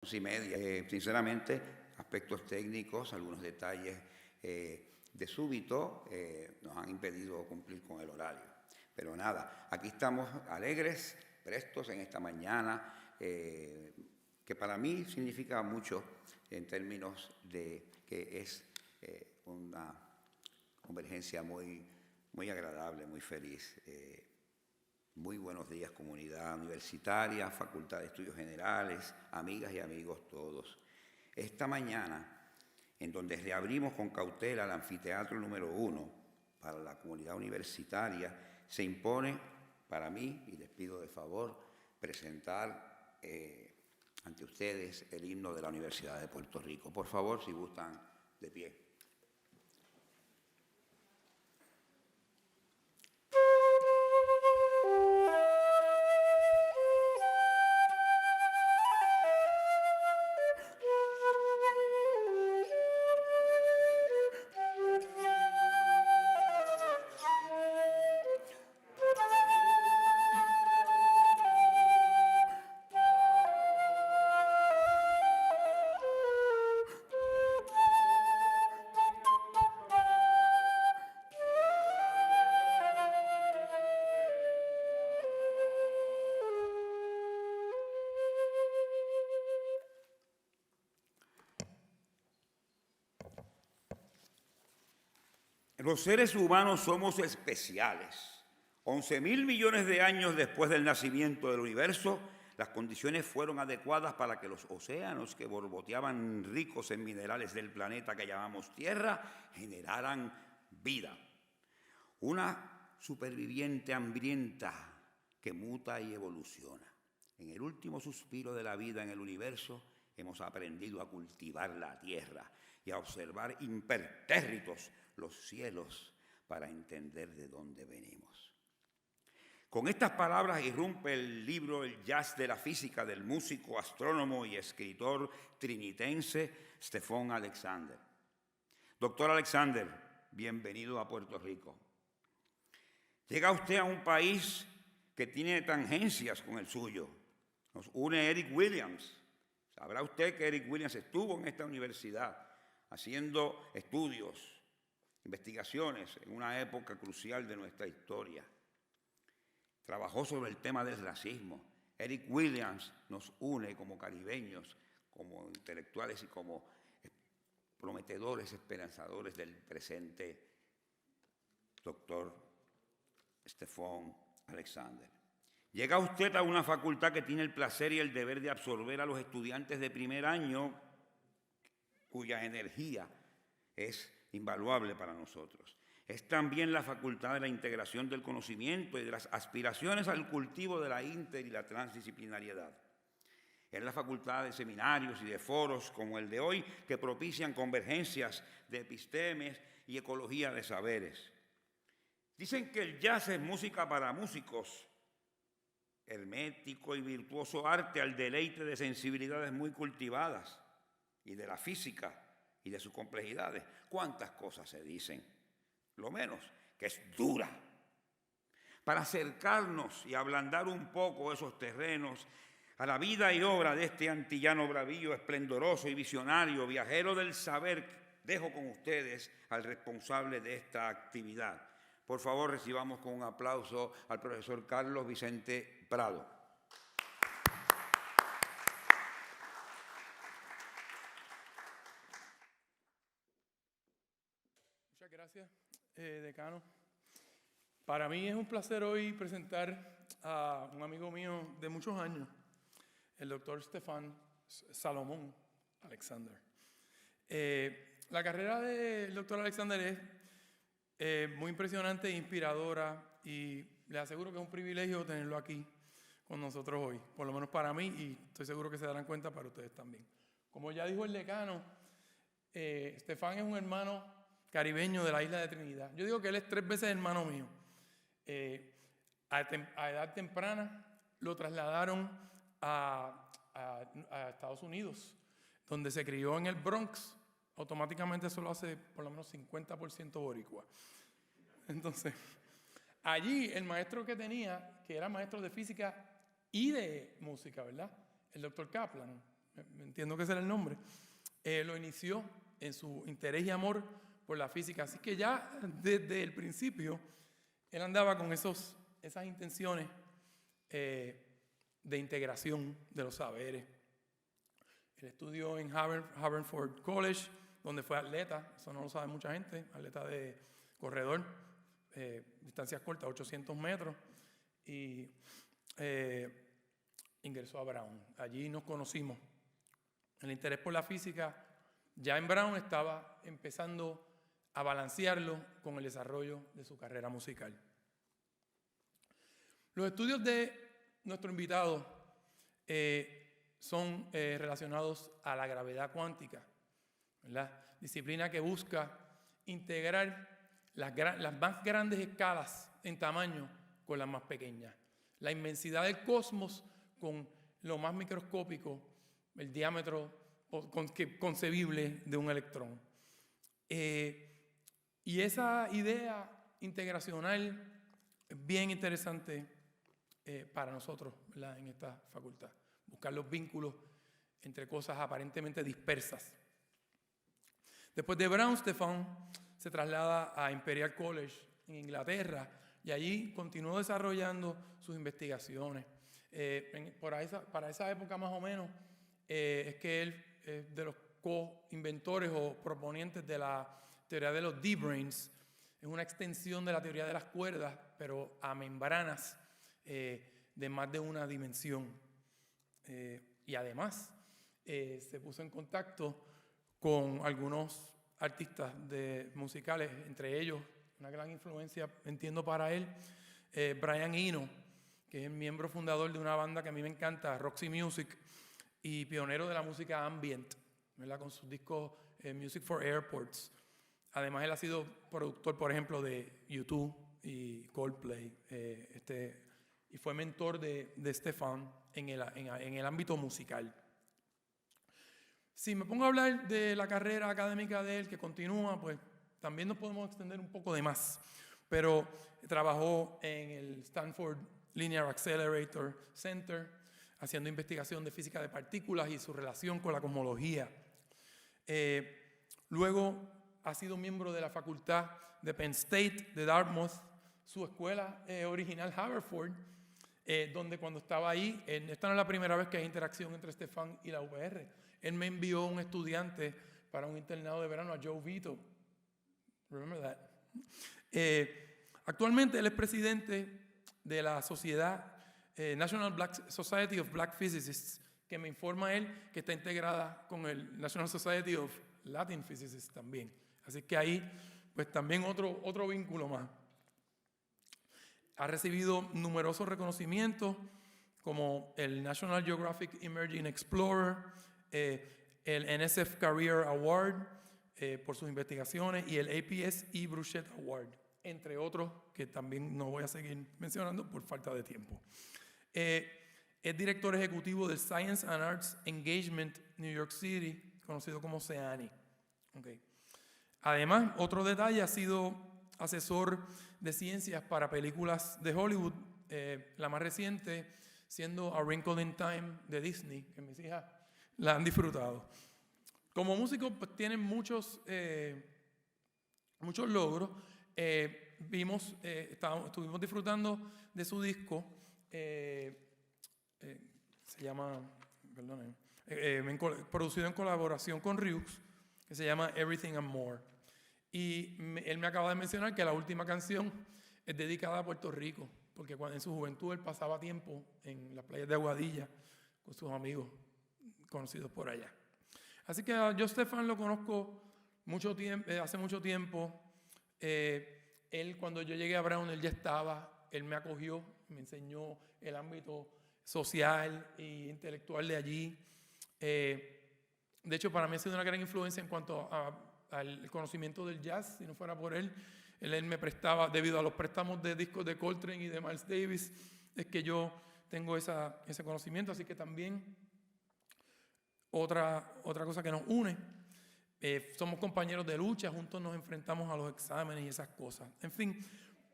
11:30. Sinceramente, aspectos técnicos, algunos detalles de súbito nos han impedido cumplir con el horario. Pero nada, aquí estamos alegres, prestos en esta mañana, que para mí significa mucho en términos de que es una convergencia muy agradable, muy feliz. Muy buenos días, comunidad universitaria, Facultad de Estudios Generales, amigas y amigos todos. Esta mañana, en donde reabrimos con cautela el anfiteatro número 1 para la comunidad universitaria, se impone para mí, y les pido de favor, presentar ante ustedes el himno de la Universidad de Puerto Rico. Por favor, si gustan, de pie. Los seres humanos somos especiales. 11.000 millones de años después del nacimiento del universo, las condiciones fueron adecuadas para que los océanos que borboteaban ricos en minerales del planeta que llamamos Tierra generaran vida. Una superviviente hambrienta que muta y evoluciona. En el último suspiro de la vida en el universo, hemos aprendido a cultivar la tierra y a observar impertérritos los cielos para entender de dónde venimos. Con estas palabras irrumpe el libro El Jazz de la Física del músico, astrónomo y escritor trinitense Stephan Alexander. Doctor Alexander, bienvenido a Puerto Rico. Llega usted a un país que tiene tangencias con el suyo. Nos une Eric Williams. Sabrá usted que Eric Williams estuvo en esta universidad haciendo estudios, investigaciones en una época crucial de nuestra historia. Trabajó sobre el tema del racismo. Eric Williams nos une como caribeños, como intelectuales y como prometedores, esperanzadores del presente doctor Stephan Alexander. Llega usted a una facultad que tiene el placer y el deber de absorber a los estudiantes de primer año, cuya energía es invaluable para nosotros. Es también la facultad de la integración del conocimiento y de las aspiraciones al cultivo de la inter y la transdisciplinariedad. Es la facultad de seminarios y de foros como el de hoy que propician convergencias de epistemes y ecología de saberes. Dicen que el jazz es música para músicos, hermético y virtuoso arte al deleite de sensibilidades muy cultivadas y de la física y de sus complejidades. ¿Cuántas cosas se dicen? Lo menos que es dura. Para acercarnos y ablandar un poco esos terrenos a la vida y obra de este antillano bravío, esplendoroso y visionario, viajero del saber, dejo con ustedes al responsable de esta actividad. Por favor, recibamos con un aplauso al profesor Carlos Vicente Prado. Muchas gracias, decano. Para mí es un placer hoy presentar a un amigo mío de muchos años, el doctor Stephan Alexander. La carrera del doctor Alexander es muy impresionante e inspiradora, y les aseguro que es un privilegio tenerlo aquí con nosotros hoy, por lo menos para mí, y estoy seguro que se darán cuenta para ustedes también. Como ya dijo el decano, Stephan es un hermano caribeño de la isla de Trinidad. Yo digo que él es 3 veces hermano mío. A edad temprana lo trasladaron a Estados Unidos, donde se crió en el Bronx. Automáticamente eso lo hace por lo menos 50% boricua. Entonces, allí el maestro que tenía, que era maestro de física y de música, ¿verdad? El doctor Kaplan, entiendo que ese era el nombre, lo inició en su interés y amor por la física. Así que ya desde el principio él andaba con esas intenciones de integración de los saberes. Él estudió en Haverford College, donde fue atleta, eso no lo sabe mucha gente, atleta de corredor, distancias cortas, 800 metros, y ingresó a Brown. Allí nos conocimos. El interés por la física ya en Brown estaba empezando a balancearlo con el desarrollo de su carrera musical. Los estudios de nuestro invitado son relacionados a la gravedad cuántica, ¿verdad? Disciplina que busca integrar las más grandes escalas en tamaño con las más pequeñas. La inmensidad del cosmos con lo más microscópico, el diámetro concebible de un electrón. Y esa idea integracional es bien interesante para nosotros, ¿verdad?, en esta facultad. Buscar los vínculos entre cosas aparentemente dispersas. Después de Brown, Stephon se traslada a Imperial College en Inglaterra y allí continuó desarrollando sus investigaciones. Para esa época más o menos es que él es de los co-inventores o proponientes de la teoría de los D-brains. Es una extensión de la teoría de las cuerdas, pero a membranas de más de una dimensión. Y además se puso en contacto con algunos artistas musicales, entre ellos, una gran influencia, entiendo, para él, Brian Eno, que es el miembro fundador de una banda que a mí me encanta, Roxy Music, y pionero de la música ambient, ¿verdad?, con sus discos Music for Airports. Además, él ha sido productor, por ejemplo, de U2 y Coldplay, y fue mentor de Stephon en el ámbito musical. Si me pongo a hablar de la carrera académica de él, que continúa, pues también nos podemos extender un poco de más. Pero trabajó en el Stanford Linear Accelerator Center, haciendo investigación de física de partículas y su relación con la cosmología. Luego ha sido miembro de la facultad de Penn State, de Dartmouth, su escuela original, Haverford, donde cuando estaba ahí, esta no es la primera vez que hay interacción entre Stephon y la UPR. Él me envió un estudiante para un internado de verano, a Joe Vito. Remember that. Actualmente él es presidente de la sociedad National Society of Black Physicists, que me informa él que está integrada con el National Society of Latin Physicists también. Así que ahí, pues también otro vínculo más. Ha recibido numerosos reconocimientos como el National Geographic Emerging Explorer, el NSF Career Award por sus investigaciones y el APS E. Bruchette Award, entre otros que también no voy a seguir mencionando por falta de tiempo. Es director ejecutivo del Science and Arts Engagement New York City, conocido como SEANI. Okay. Además, otro detalle, ha sido asesor de ciencias para películas de Hollywood, la más reciente siendo A Wrinkle in Time de Disney, que mis hijas la han disfrutado. Como músico, pues tienen muchos logros. Estuvimos disfrutando de su disco, se llama, producido en colaboración con Ryux, que se llama Everything and More. Y él me acaba de mencionar que la última canción es dedicada a Puerto Rico, porque cuando en su juventud él pasaba tiempo en las playas de Aguadilla con sus amigos conocidos por allá. Así que yo Stephan lo conozco hace mucho tiempo. Él, cuando yo llegué a Brown, él ya estaba, él me acogió, me enseñó el ámbito social e intelectual de allí. De hecho, para mí ha sido una gran influencia en cuanto al conocimiento del jazz. Si no fuera por él me prestaba, debido a los préstamos de discos de Coltrane y de Miles Davis, es que yo tengo ese conocimiento. Así que también otra cosa que nos une, somos compañeros de lucha, juntos nos enfrentamos a los exámenes y esas cosas. En fin,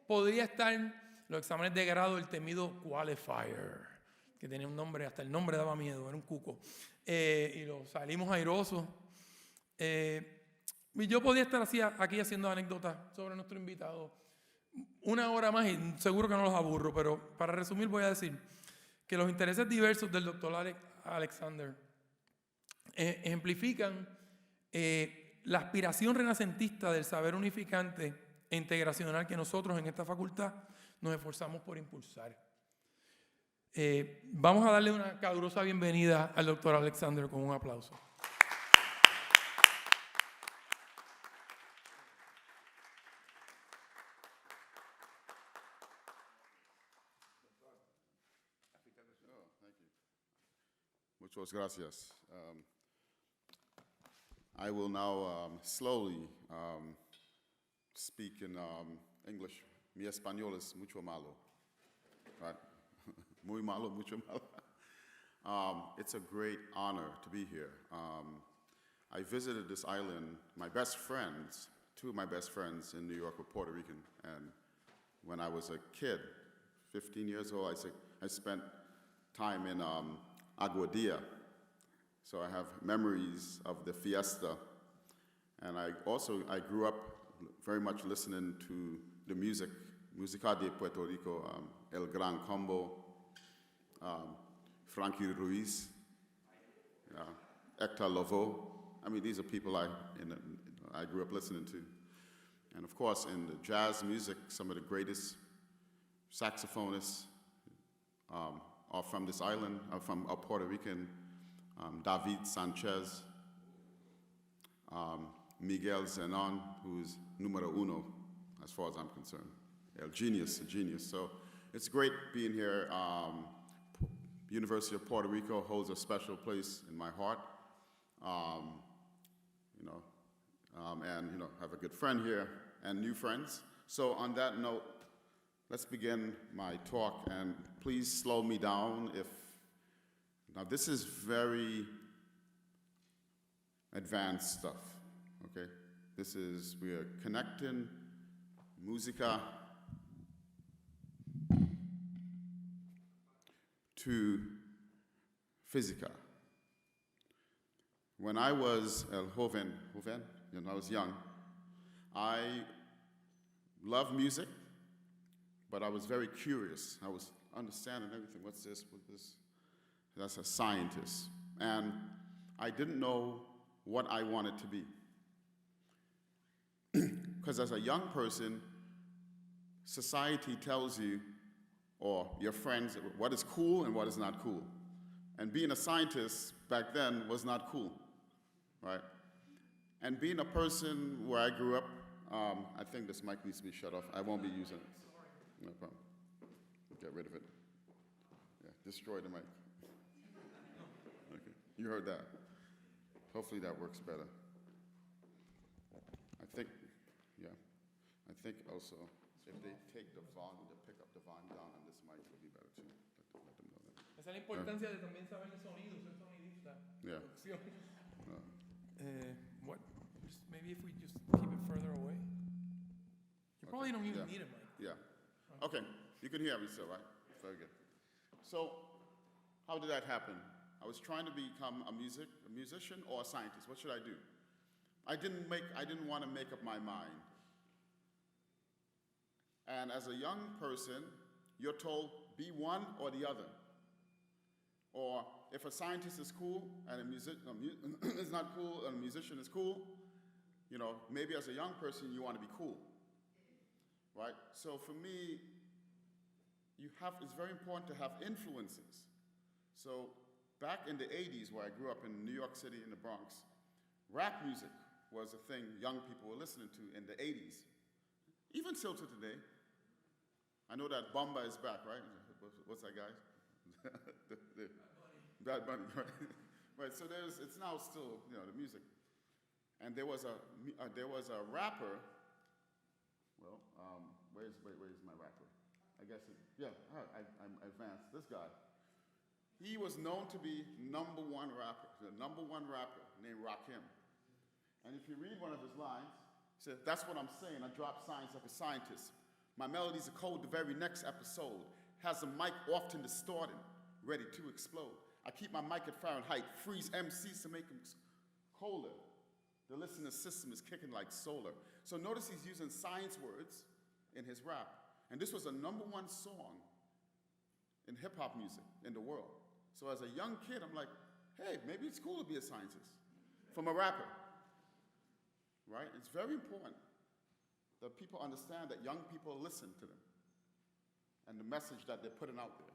podría estar los exámenes de grado, el temido qualifier, que tenía un nombre, hasta el nombre daba miedo, era un cuco. Y lo salimos airosos. Y yo podía estar aquí haciendo anécdotas sobre nuestro invitado 1 hora más y seguro que no los aburro, pero para resumir voy a decir que los intereses diversos del doctor Alexander ejemplifican la aspiración renacentista del saber unificante e integracional que nosotros en esta facultad nos esforzamos por impulsar. Vamos a darle una calurosa bienvenida al doctor Alexander con un aplauso. Muchas gracias. I will now slowly speak in English. Mi español es mucho malo. Right? Muy malo, mucho malo. It's a great honor to be here. I visited this island, two of my best friends in New York were Puerto Rican, and when I was a kid, 15 years old, I spent time in Aguadilla. So I have memories of the fiesta. And I grew up very much listening to the music, Música de Puerto Rico, El Gran Combo, Frankie Ruiz, Hector Lavoe. I mean, these are people I grew up listening to. And of course, in the jazz music, some of the greatest saxophonists are from this island, are from a Puerto Rican, David Sanchez, Miguel Zenon, who's numero uno, as far as I'm concerned. A genius. So it's great being here. University of Puerto Rico holds a special place in my heart. And have a good friend here and new friends. So on that note, let's begin my talk, and please slow me down now this is very advanced stuff, okay? We are connecting música to Física. When I was joven, I was young, I loved music, but I was very curious. I was understanding everything. What's this? That's a scientist. And I didn't know what I wanted to be. Because as a young person, society tells you, or your friends, what is cool and what is not cool. And being a scientist back then was not cool, right? And being a person where I grew up, I think this mic needs to be shut off. I won't be using it. No problem. Get rid of it. Yeah, destroy the mic. Okay, you heard that. Hopefully that works better. I think also, if they take the volume, to pick up the volume down on this mic, it'll be better too. Let them know that. Esa es la importancia de también saber el sonido, ser sonidista. Yeah. Maybe if we just keep it further away. You probably don't even need a mic. Yeah. Okay, you can hear me still, right? Very good. So, how did that happen? I was trying to become a musician or a scientist. What should I do? I didn't want to make up my mind. And as a young person, you're told, be one or the other. Or if a scientist is cool and a musician is not cool and a musician is cool, maybe as a young person you want to be cool, right? So for me, it's very important to have influences. So back in the 80s, where I grew up in New York City in the Bronx, rap music was a thing young people were listening to in the 80s. Even still to today. I know that Bomba is back, right? What's that guy? Bad Bunny, right? Right. So it's now still the music, and there was a rapper. Well, where's my rapper? I guess I'm advanced. This guy, he was known to be the number one rapper named Rakim. And if you read one of his lines, he said, "That's what I'm saying. I drop science like a scientist. My melodies are cold the very next episode. Has the mic often distorted. ready to explode. I keep my mic at Fahrenheit, freeze MCs to make them colder. The listener system is kicking like solar. So notice he's using science words in his rap. And this was a #1 song in hip-hop music in the world. So as a young kid, I'm like, hey, maybe it's cool to be a scientist from a rapper, right? It's very important that people understand that young people listen to them and the message that they're putting out there.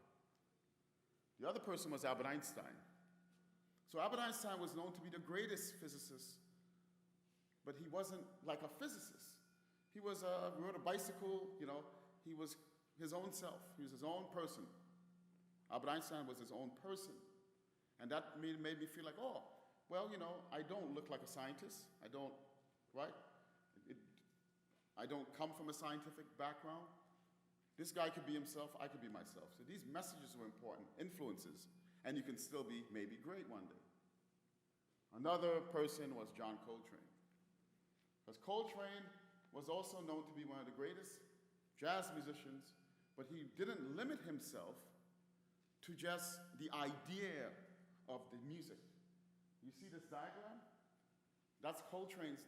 The other person was Albert Einstein. So Albert Einstein was known to be the greatest physicist, but he wasn't like a physicist. He was rode a bicycle, you know, he was his own self. He was his own person. Albert Einstein was his own person. And that made me feel like, oh, well, you know, I don't look like a scientist. I don't, right? I don't come from a scientific background. This guy could be himself, I could be myself. So these messages were important, influences, and you can still be maybe great one day. Another person was John Coltrane. Because Coltrane was also known to be one of the greatest jazz musicians, but he didn't limit himself to just the idea of the music. You see this diagram? That's Coltrane's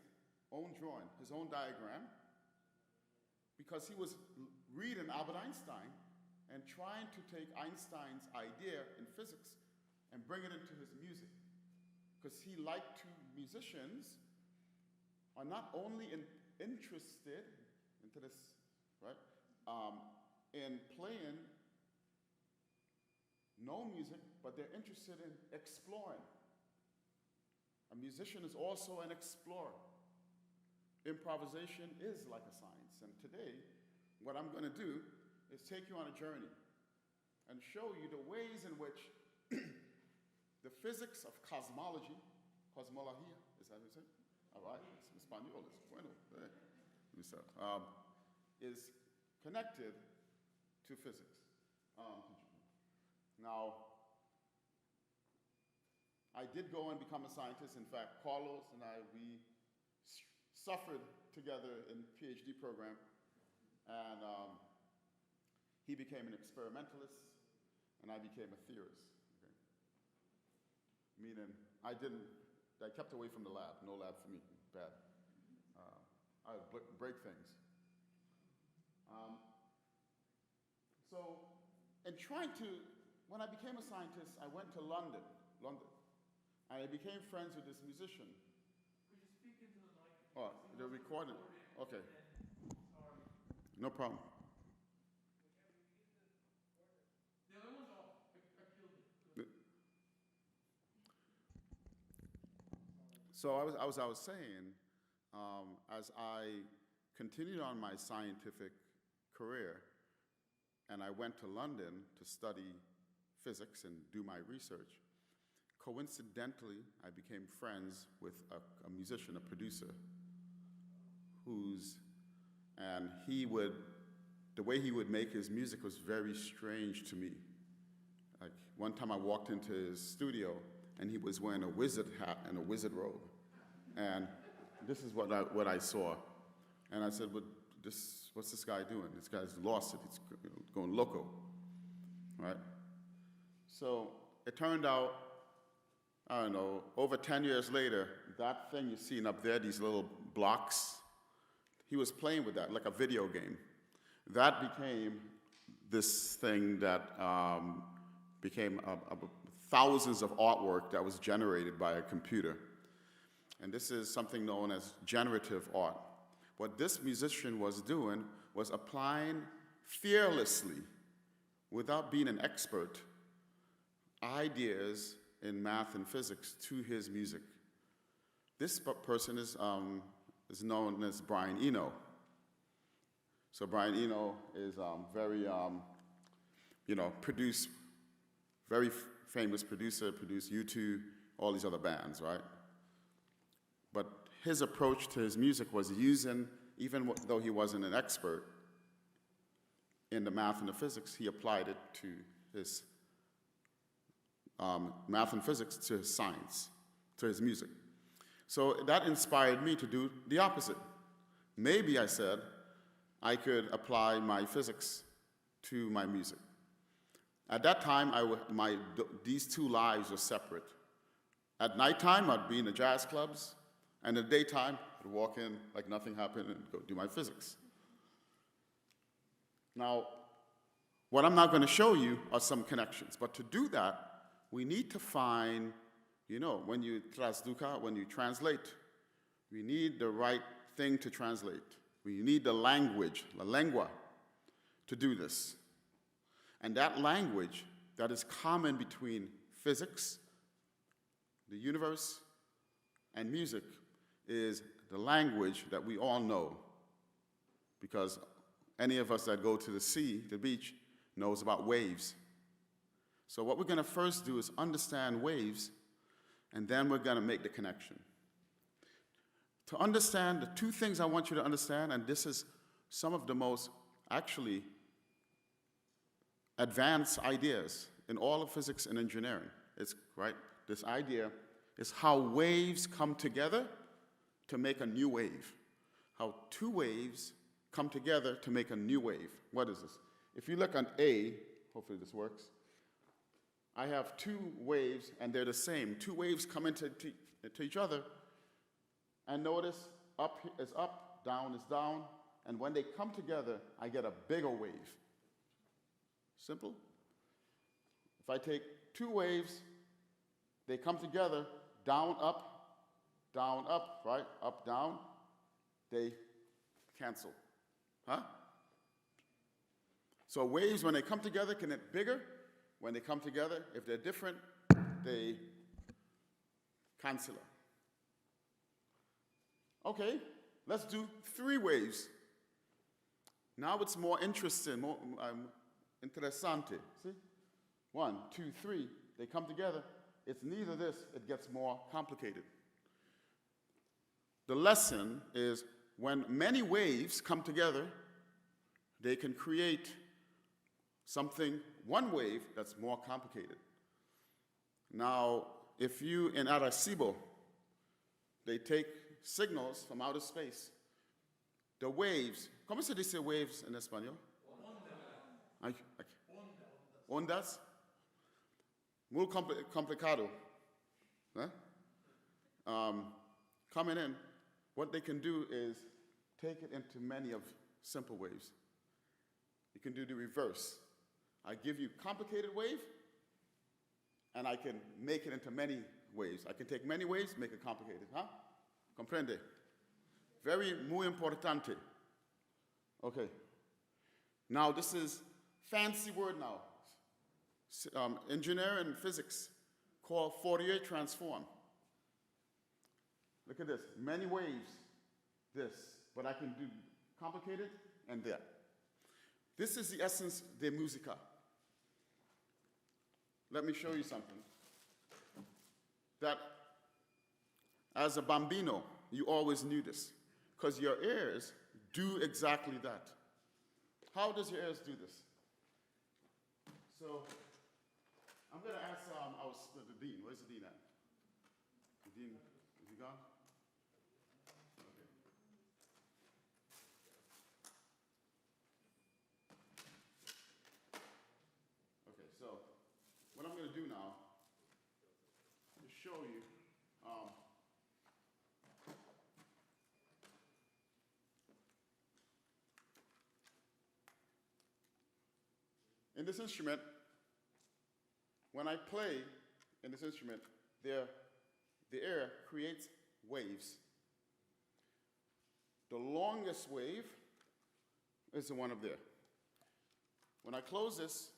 own drawing, his own diagram, because he was reading Albert Einstein and trying to take Einstein's idea in physics and bring it into his music. Because he liked musicians are not only interested into this, right, in playing no music, but they're interested in exploring. A musician is also an explorer. Improvisation is like a science, and today, what I'm going to do is take you on a journey and show you the ways in which the physics of cosmology, cosmología, is that what you say? All right, it's Espanol, it's bueno. Is connected to physics. Now, I did go and become a scientist. In fact, Carlos and I, we suffered together in PhD program, and he became an experimentalist, and I became a theorist. Okay? Meaning, I kept away from the lab. No lab for me, bad. I would break things. So, in trying to, when I became a scientist, I went to London, and I became friends with this musician. Could you speak into the mic? Oh, they're recording. Okay. No problem. The other one's off. I killed it. So I was saying, as I continued on my scientific career, and I went to London to study physics and do my research, coincidentally, I became friends with a musician, a producer, and the way he would make his music was very strange to me. Like, one time I walked into his studio, and he was wearing a wizard hat and a wizard robe. And this is what I saw. And I said, well, what's this guy doing? This guy's lost it. He's going loco, right? So it turned out, I don't know, over 10 years later, that thing you're seeing up there, these little blocks, he was playing with that like a video game. That became this thing that became thousands of artwork that was generated by a computer. And this is something known as generative art. What this musician was doing was applying fearlessly, without being an expert, ideas in math and physics to his music. This person is known as Brian Eno. So Brian Eno is very famous producer, produced U2, all these other bands, right? But his approach to his music was using, even though he wasn't an expert in the math and the physics, he applied it to his math and physics to his science, to his music. So that inspired me to do the opposite. Maybe, I said, I could apply my physics to my music. At that time, these two lives were separate. At nighttime, I'd be in the jazz clubs, and in the daytime, I'd walk in like nothing happened and go do my physics. Now, what I'm not going to show you are some connections, but to do that, we need to find, when you translate, we need the right thing to translate. We need the language, la lengua, to do this. And that language that is common between physics, the universe, and music is the language that we all know. Because any of us that go to the beach, knows about waves. So what we're going to first do is understand waves, and then we're going to make the connection. To understand the two things I want you to understand, and this is some of the most actually advanced ideas in all of physics and engineering. It's right. This idea is how waves come together to make a new wave. How two waves come together to make a new wave. What is this? If you look at A, hopefully this works, I have two waves and they're the same. Two waves come into each other, and notice up is up, down is down, and when they come together, I get a bigger wave. Simple. If I take two waves, they come together, down, up, right? Up, down, they cancel. Huh? So waves, when they come together, can get bigger. When they come together, if they're different, they cancel. Okay, let's do three waves. Now it's more interesting, more interessante. See? 1, 2, 3, they come together. It's neither this, it gets more complicated. The lesson is when many waves come together, they can create something, one wave that's more complicated. Now, if you, in Arecibo, they take signals from outer space. The waves, ¿cómo se dice waves en español? Ondas. Muy complicado. Huh? Coming in, what they can do is take it into many of simple waves. You can do the reverse. I give you complicated wave, and I can make it into many waves. I can take many waves, make it complicated. Huh? Comprende? Muy importante. Okay. Now, this is fancy word now. Engineer and physics called Fourier transform. Look at this. Many waves, this. But I can do complicated and that. This is the essence de música. Let me show you something. That as a bambino, you always knew this, because your ears do exactly that. How does your ears do this? So, I'm going to ask the dean. Where's the dean at? The dean, is he gone? Okay. Okay, so what I'm going to do now is show you in this instrument, when I play in this instrument, the air creates waves. The longest wave is the one up there. When I close this,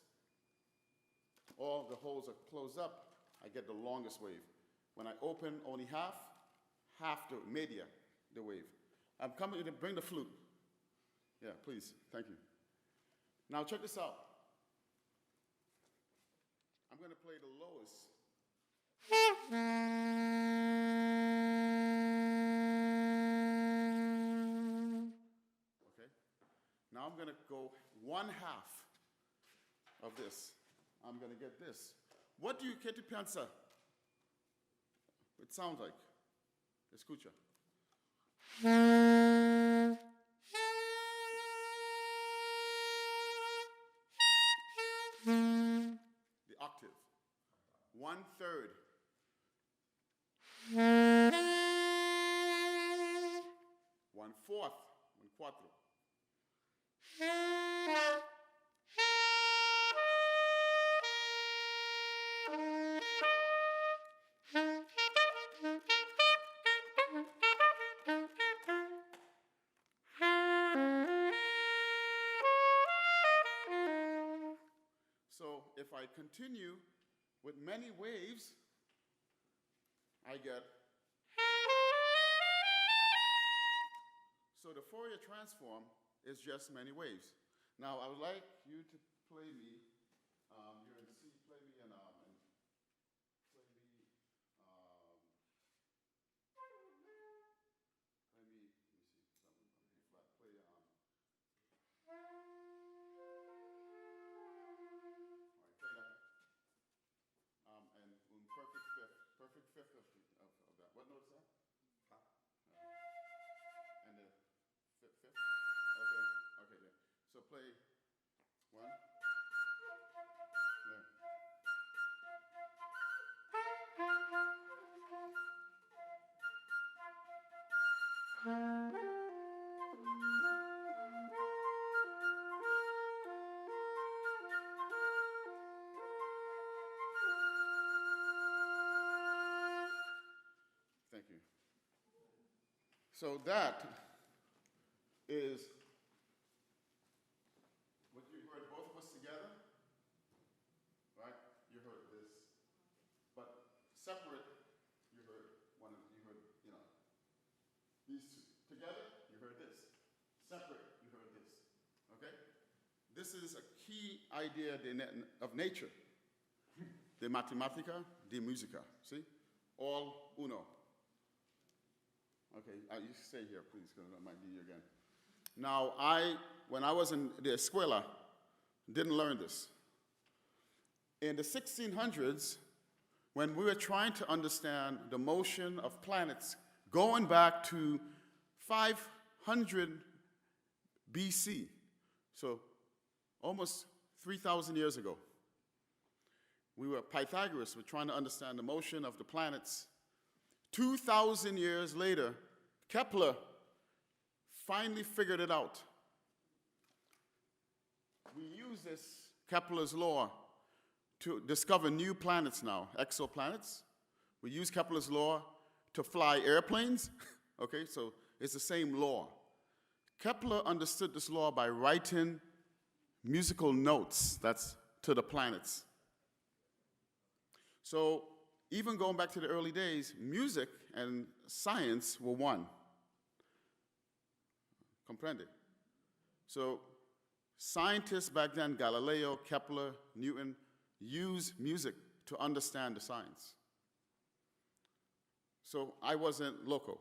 all the holes are closed up, I get the longest wave. When I open only half the media, the wave. I'm coming to bring the flute. Yeah, please, thank you. Now check this out. I'm going to play the lowest. Okay. Now I'm going to go 1/2 of this. I'm going to get this. What do you get to pensar? It sounds like. Escucha. 1/3. 1/4. 1/4. So if I continue with many waves, I get. So the Fourier transform is just many waves. Now I would like you to play me. You're in C. Play me in. Play me. Play me. Let me see. Something flat. Play. All right. Play that. And perfect fifth. Perfect fifth of that. What note is that? And the fifth? Okay, okay, there. So play 1. Yeah. Thank you. So that is what you heard both of us together, right? You heard this, but separate, you heard these two. Together, you heard this. Separate, you heard this, okay? This is a key idea of nature. De matematica, de musica, see? All uno. Okay, you stay here, please, because I might need you again. Now, when I was in the escuela, didn't learn this. In the 1600s, when we were trying to understand the motion of planets going back to 500 BC, so almost 3,000 years ago, Pythagoras were trying to understand the motion of the planets. 2,000 years later, Kepler finally figured it out. We use this Kepler's law to discover new planets now, exoplanets. We use Kepler's law to fly airplanes. Okay, so it's the same law. Kepler understood this law by writing musical notes, that's to the planets. So even going back to the early days, music and science were one. Comprende? So scientists back then, Galileo, Kepler, Newton, used music to understand the science. So I wasn't loco,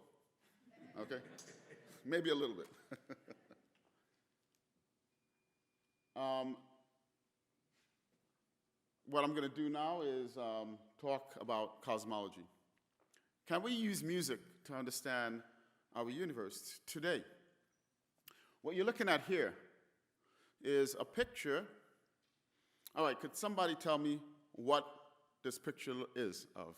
okay? Maybe a little bit. What I'm going to do now is talk about cosmology. Can we use music to understand our universe today? What you're looking at here is a picture. All right, could somebody tell me what this picture is of?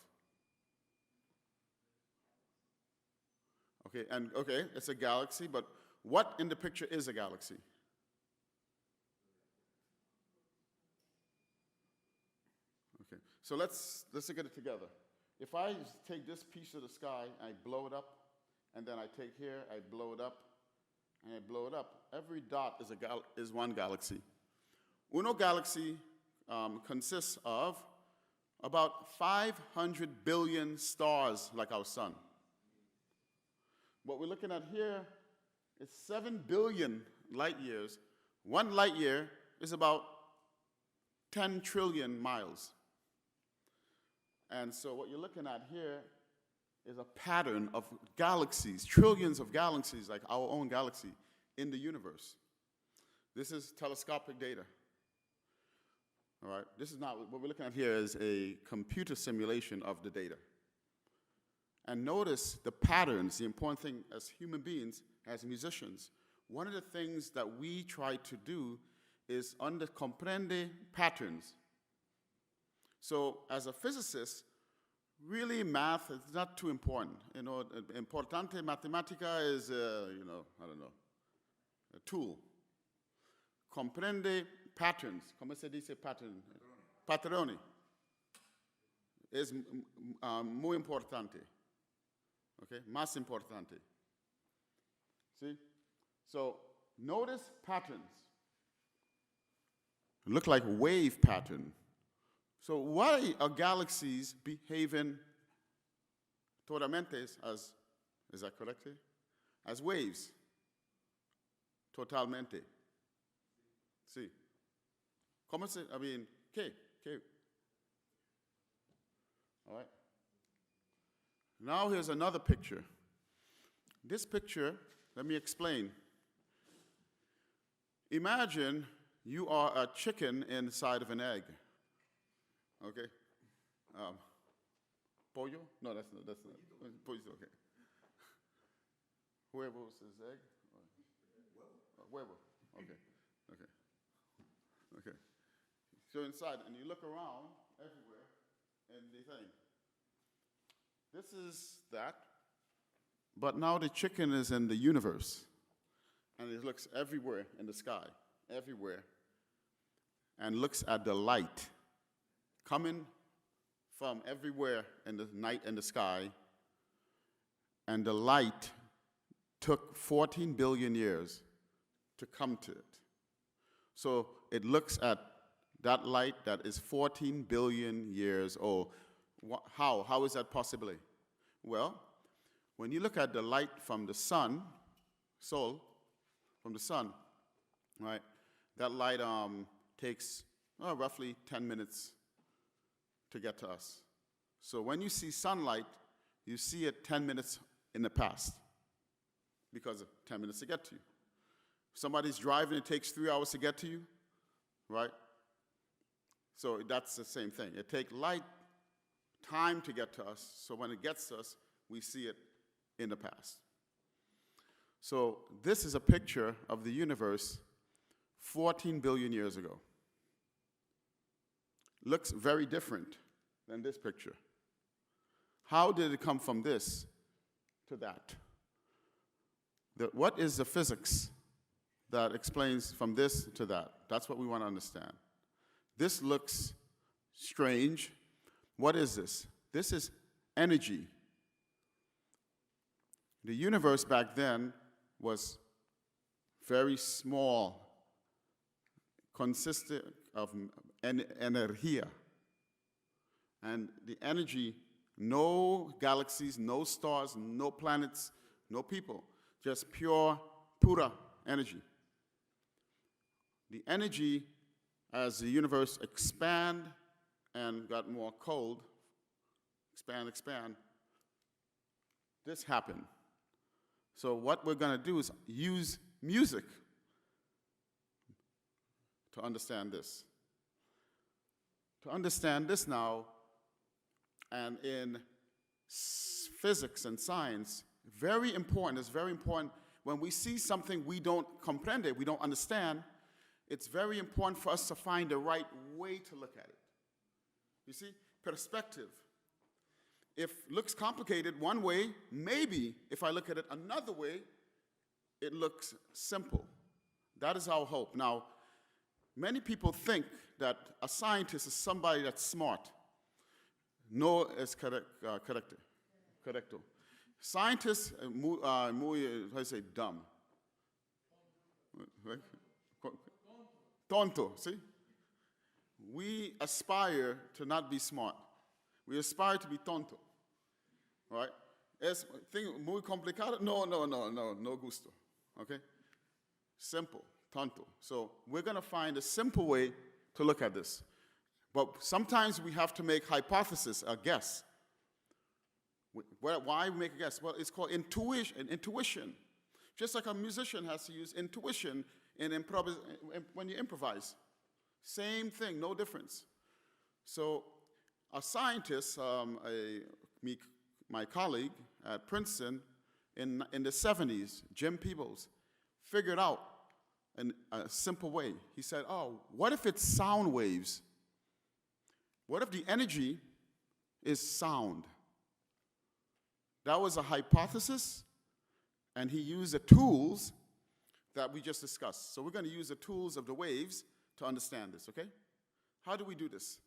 Okay, it's a galaxy, but what in the picture is a galaxy? Okay, so let's look at it together. If I take this piece of the sky, I blow it up, and then I take here, I blow it up, and I blow it up. Every dot is one galaxy. Uno galaxy consists of about 500 billion stars like our sun. What we're looking at here is 7 billion light years. 1 light year is about 10 trillion miles. And so what you're looking at here is a pattern of galaxies, trillions of galaxies like our own galaxy in the universe. This is telescopic data. All right, this is not, what we're looking at here is a computer simulation of the data. And notice the patterns, the important thing as human beings, as musicians. One of the things that we try to do is comprende patterns. So as a physicist, really math is not too important. You know, importante matematica is, I don't know, a tool. Comprende patterns. ¿Cómo se dice pattern? Patroni. Es muy importante. Okay, más importante. See? So notice patterns. Look like wave pattern. So why are galaxies behaving totalmente as, is that correct? As waves. Totalmente. See? ¿Cómo se, ¿qué? All right. Now here's another picture. This picture, let me explain. Imagine you are a chicken inside of an egg. Okay? Pollo? No, that's not. Pollo, okay. Huevos is egg? Huevo. Okay. So inside, and you look around everywhere, and the thing. This is that, but now the chicken is in the universe, and it looks everywhere in the sky, everywhere, and looks at the light coming from everywhere in the night and the sky, and the light took 14 billion years to come to it. So it looks at that light that is 14 billion years old. How? How is that possible? Well, when you look at the light from the sun, from the sun, right, that light takes roughly 10 minutes to get to us. So when you see sunlight, you see it 10 minutes in the past because of 10 minutes to get to you. If somebody's driving, it takes 3 hours to get to you, right? So that's the same thing. It takes light time to get to us, so when it gets to us, we see it in the past. So this is a picture of the universe 14 billion years ago. Looks very different than this picture. How did it come from this to that? What is the physics that explains from this to that? That's what we want to understand. This looks strange. What is this? This is energy. The universe back then was very small, consisted of energia. And the energy, no galaxies, no stars, no planets, no people, just pura energy. The energy, as the universe expand and got more cold, expand, this happened. So what we're going to do is use music to understand this. To understand this now, and in physics and science, very important, it's very important when we see something we don't comprehend, we don't understand, it's very important for us to find the right way to look at it. You see, perspective. If it looks complicated one way, maybe if I look at it another way, it looks simple. That is our hope. Now, many people think that a scientist is somebody that's smart. No es correcto. Scientists, how do you say dumb? Tonto, see? We aspire to not be smart. We aspire to be tonto, right? Es thing muy complicado? No gusto, okay? Simple, tonto. So we're going to find a simple way to look at this. But sometimes we have to make hypothesis, a guess. Why make a guess? Well, it's called intuition. Just like a musician has to use intuition when you improvise. Same thing, no difference. So a scientist, my colleague at Princeton in the 70s, Jim Peebles, figured out in a simple way. He said, what if it's sound waves? What if the energy is sound? That was a hypothesis, and he used the tools that we just discussed. So we're going to use the tools of the waves to understand this, okay? How do we do this?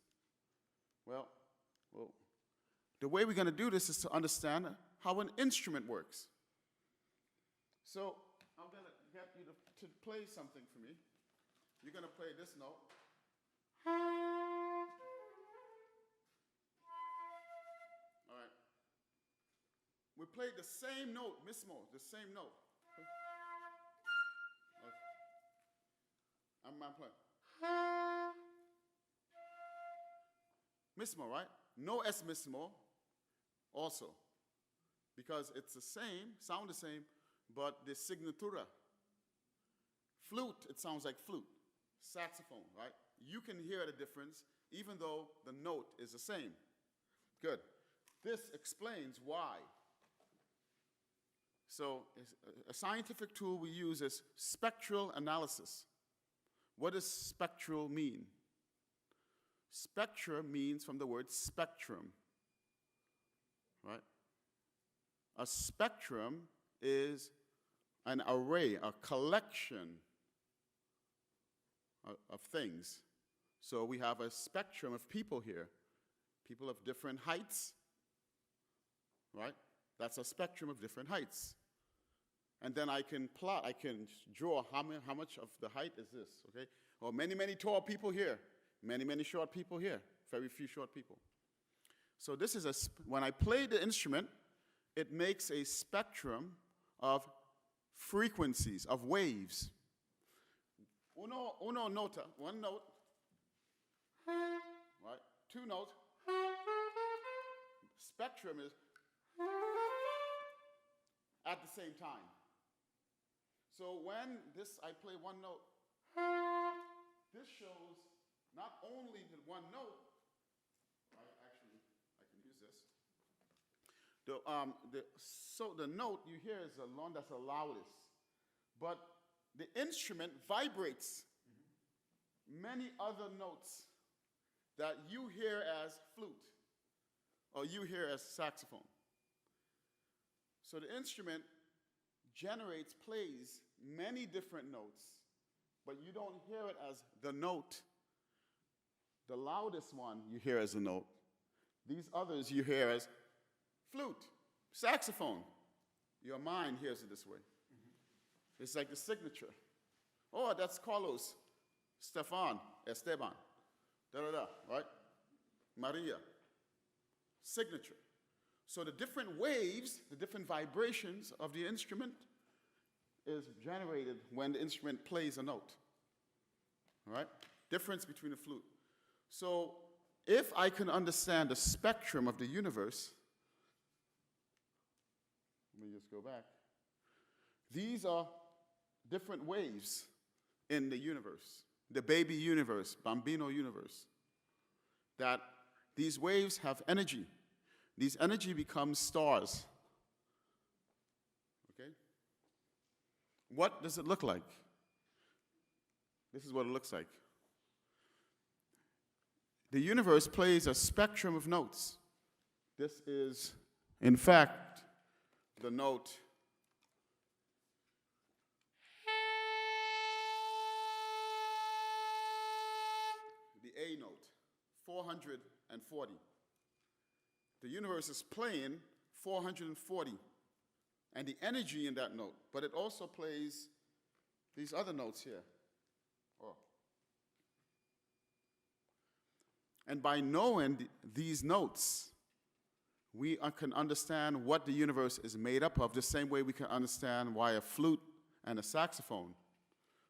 Well, the way we're going to do this is to understand how an instrument works. So I'm going to get you to play something for me. You're going to play this note. All right. We played the same note, mismo, the same note. Okay. I'm playing. Mismo, right? No es mismo also. Because it's the same, sound the same, but the signatura. Flute, it sounds like flute. Saxophone, right? You can hear the difference even though the note is the same. Good. This explains why. So a scientific tool we use is spectral analysis. What does spectral mean? Spectra means from the word spectrum, right? A spectrum is an array, a collection of things. So we have a spectrum of people here, people of different heights, right? That's a spectrum of different heights. And then I can plot, I can draw how much of the height is this, okay? Or many, many tall people here, many, many short people here, very few short people. So this is when I play the instrument, it makes a spectrum of frequencies, of waves. Uno nota, one note, right? Two notes. Spectrum is at the same time. So when I play one note, this shows not only the one note, actually, I can use this. So the note you hear is the one that's the loudest, but the instrument vibrates many other notes that you hear as flute, or you hear as saxophone. So the instrument plays many different notes, but you don't hear it as the note. The loudest one you hear as a note. These others you hear as flute, saxophone. Your mind hears it this way. It's like the signature. Oh, that's Carlos, Stephan, Esteban, da-da-da, right? Maria, signature. So the different waves, the different vibrations of the instrument is generated when the instrument plays a note, all right? Difference between the flute. So if I can understand the spectrum of the universe, let me just go back. These are different waves in the universe, the baby universe, bambino universe, that these waves have energy. These energy becomes stars. Okay? What does it look like? This is what it looks like. The universe plays a spectrum of notes. This is, in fact, the note the A note, 440. The universe is playing 440, and the energy in that note, but it also plays these other notes here. Oh. And by knowing these notes, we can understand what the universe is made up of, the same way we can understand why a flute and a saxophone.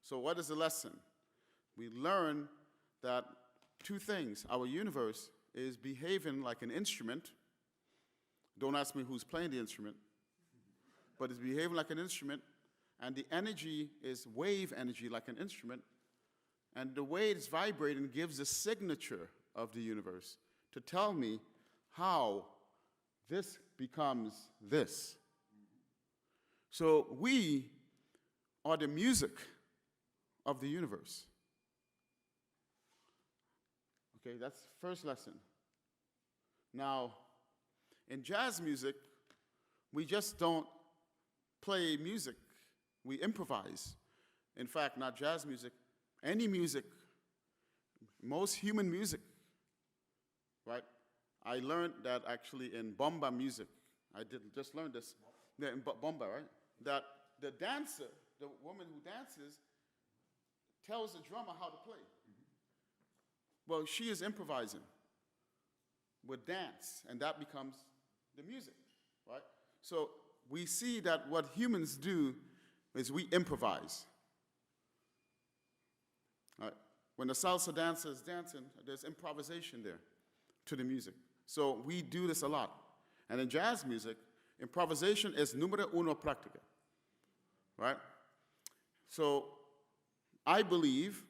So what is the lesson? We learn that two things. Our universe is behaving like an instrument. Don't ask me who's playing the instrument, but it's behaving like an instrument, and the energy is wave energy like an instrument, and the way it's vibrating gives a signature of the universe to tell me how this becomes this. So we are the music of the universe. Okay, that's the first lesson. Now, in jazz music, we just don't play music, we improvise. In fact, not jazz music, any music, most human music, right? I learned that actually in bomba music. I just learned this. Yeah, in bomba, right? That the dancer, the woman who dances, tells the drummer how to play. Well, she is improvising with dance, and that becomes the music, right? So we see that what humans do is we improvise. Right? When the salsa dancer is dancing, there's improvisation there to the music. So we do this a lot. And in jazz music, improvisation is numero uno práctica, right? So I believe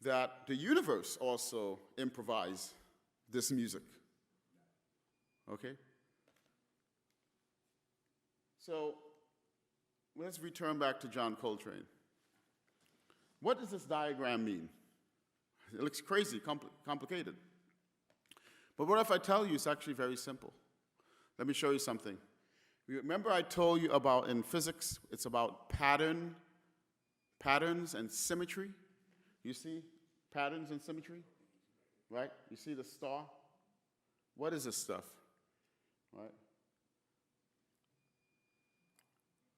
that the universe also improvises this music, okay? So let's return back to John Coltrane. What does this diagram mean? It looks crazy, complicated. But what if I tell you it's actually very simple? Let me show you something. Remember I told you about in physics, it's about patterns and symmetry? You see patterns and symmetry, right? You see the star? What is this stuff, right?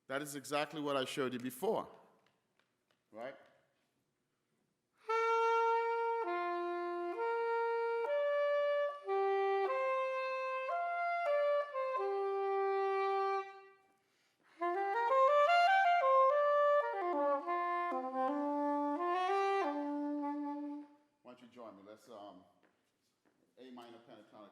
That is exactly what I showed you before, right? Why don't you join me? Let's A minor pentatonic.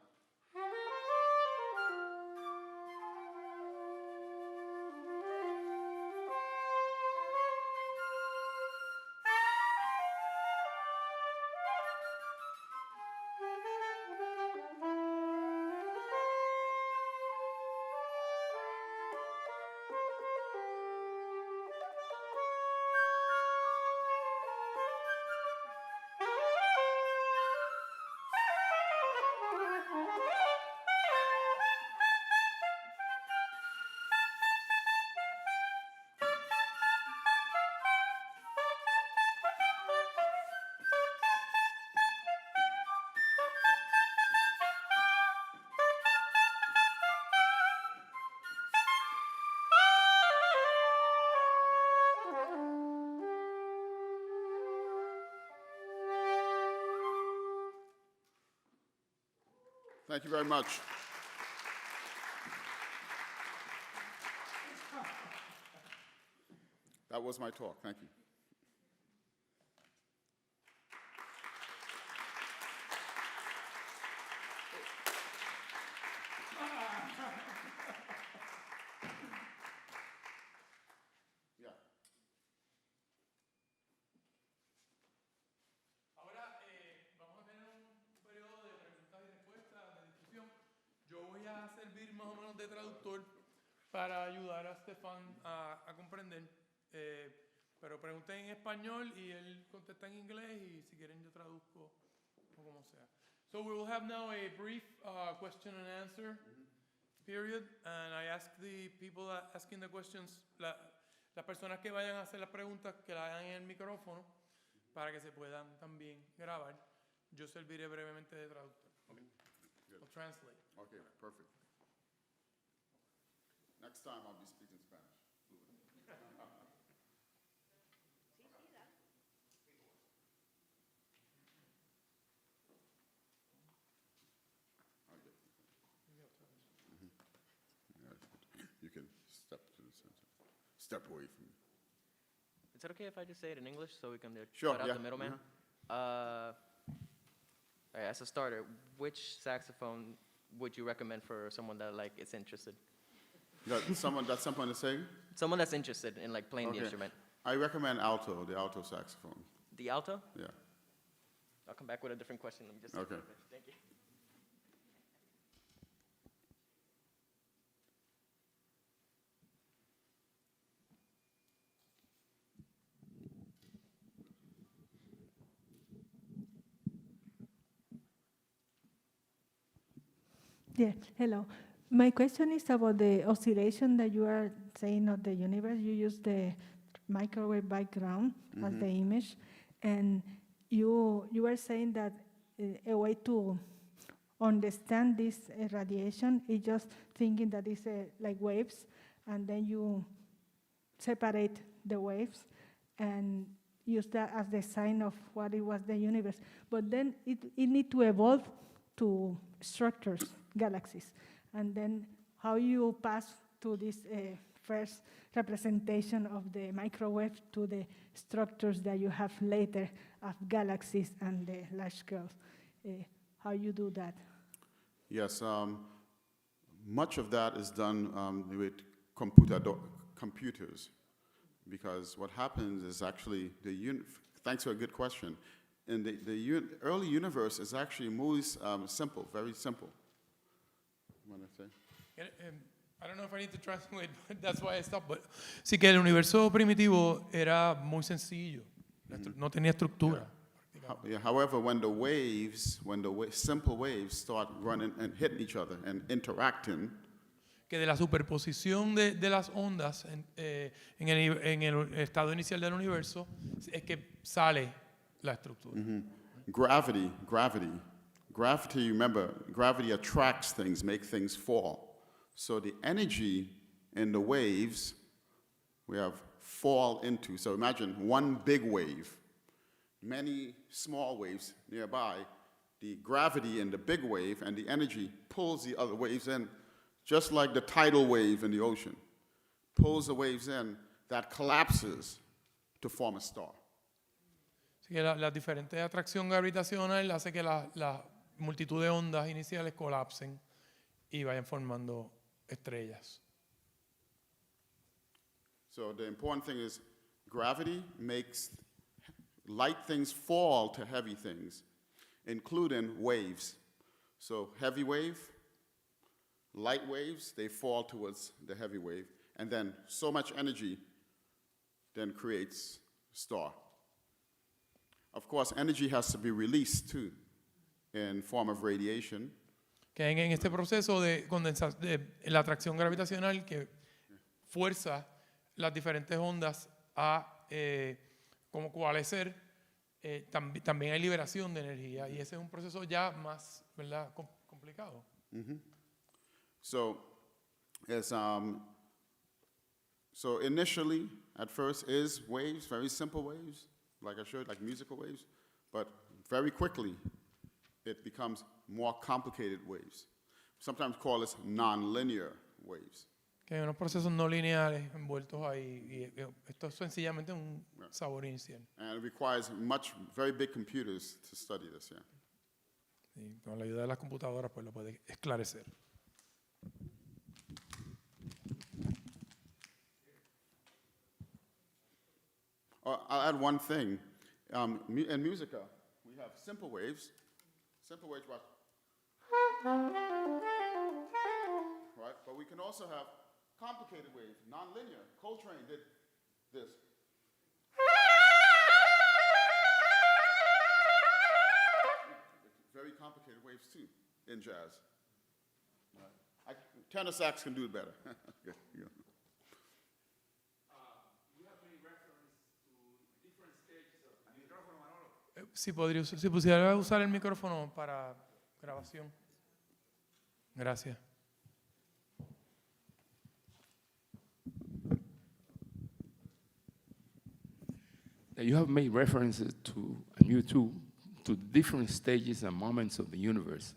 Thank you very much. That was my talk. Thank you. Yeah. Ahora vamos a tener un periodo de preguntas y respuestas, de discusión. Yo voy a servir más o menos de traductor para ayudar a Stephan a comprender. Pero pregunten en español y él contesta en inglés y si quieren yo traduzco o como sea. So we will have now a brief question and answer period, and I ask the people asking the questions, las personas que vayan a hacer las preguntas, que la hagan en el micrófono para que se puedan también grabar. Yo serviré brevemente de traductor. Okay. Good. I'll translate. Okay, perfect. Next time I'll be speaking Spanish. You can step to the center. Step away from me. Is it okay if I just say it in English so we can Sure, cut out yeah. the middleman? All right, as a starter, which saxophone would you recommend for someone that is interested? That's someone to sing? Someone that's interested in playing the instrument. I recommend alto, the alto saxophone. The alto? Yeah. I'll come back with a different question. Let me just Okay. Thank you. Yeah, hello. My question is about the oscillation that you are saying of the universe. You use the microwave background as the image, and you are saying that a way to understand this radiation is just thinking that it's like waves, and then you separate the waves and use that as the sign of what it was the universe. But then it need to evolve to structures, galaxies. And then how you pass to this first representation of the microwave to the structures that you have later of galaxies and the large scales. How you do that? Yes, much of that is done with computers, because what happens is actually thanks for a good question. And the early universe is actually muy simple, very simple. Want to say? I don't know if I need to translate, but that's why I stopped. But sí que el universo primitivo era muy sencillo, no tenía estructura. Yeah, however, when the simple waves start running and hitting each other and interacting, Que de la superposición de las ondas en el estado inicial del universo es que sale la estructura. Gravity, remember, gravity attracts things, makes things fall. So the energy in the waves we have fall into. So imagine one big wave, many small waves nearby. The gravity in the big wave and the energy pulls the other waves in, just like the tidal wave in the ocean. Pulls the waves in, that collapses to form a star. Así que la diferente atracción gravitacional hace que la multitud de ondas iniciales colapsen y vayan formando estrellas. So the important thing is gravity makes light things fall to heavy things, including waves. So heavy wave, light waves, they fall towards the heavy wave, and then so much energy then creates a star. Of course, energy has to be released too, in form of radiation. Que en este proceso de la atracción gravitacional que fuerza las diferentes ondas a como coalescer, también hay liberación de energía, y ese es un proceso ya más, ¿verdad?, complicado. So initially, at first, is waves, very simple waves, like I showed, like musical waves, but very quickly it becomes more complicated waves. Sometimes call this nonlinear waves. Que hay unos procesos no lineales envueltos ahí, y esto es sencillamente un sabor inicial. And it requires very big computers to study this, yeah. Y con la ayuda de las computadoras pues lo puede esclarecer. I'll add one thing. In música, we have simple waves. Simple waves, right? Right? But we can also have complicated waves, nonlinear. Coltrane did this. Very complicated waves too in jazz. Right? Tenor sax can do it better. Yeah. Si pudiera usar el micrófono para grabación. Gracias. You have made references to, and you too, to different stages and moments of the universe.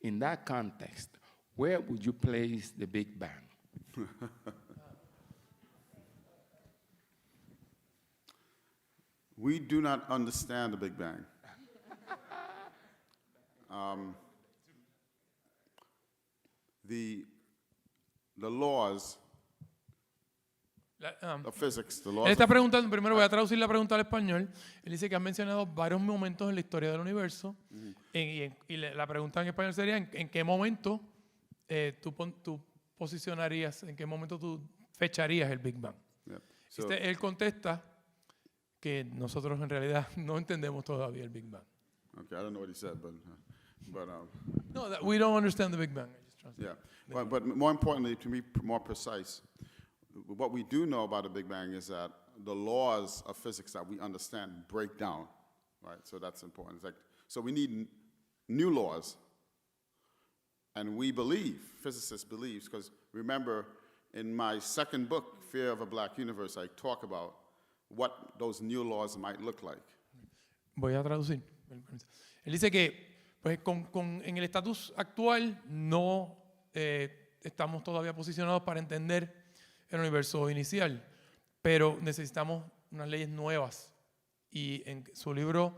In that context, where would you place the Big Bang? We do not understand the Big Bang. The laws of physics, the laws Él está of, preguntando, primero voy a traducir la pregunta al español. Él dice que han mencionado varios momentos en la historia del universo. Y la pregunta en español sería, ¿en qué momento tú posicionarías, en qué momento tú fecharías el Big Bang? yeah. So, Él contesta que nosotros en realidad no entendemos todavía el Big Bang. okay, I don't know what he said, but But No, that we don't understand the Big Bang. I just translate. yeah, but more importantly, to be more precise, what we do know about the Big Bang is that the laws of physics that we understand break down, right? So that's important. It's like, so we need new laws. And we believe, physicists believe, because remember, in my second book, Fear of a Black Universe, I talk about what those new laws might look like. Voy a traducir. Él dice que pues, en el estatus actual no estamos todavía posicionados para entender el universo inicial, pero necesitamos unas leyes nuevas. Y en su libro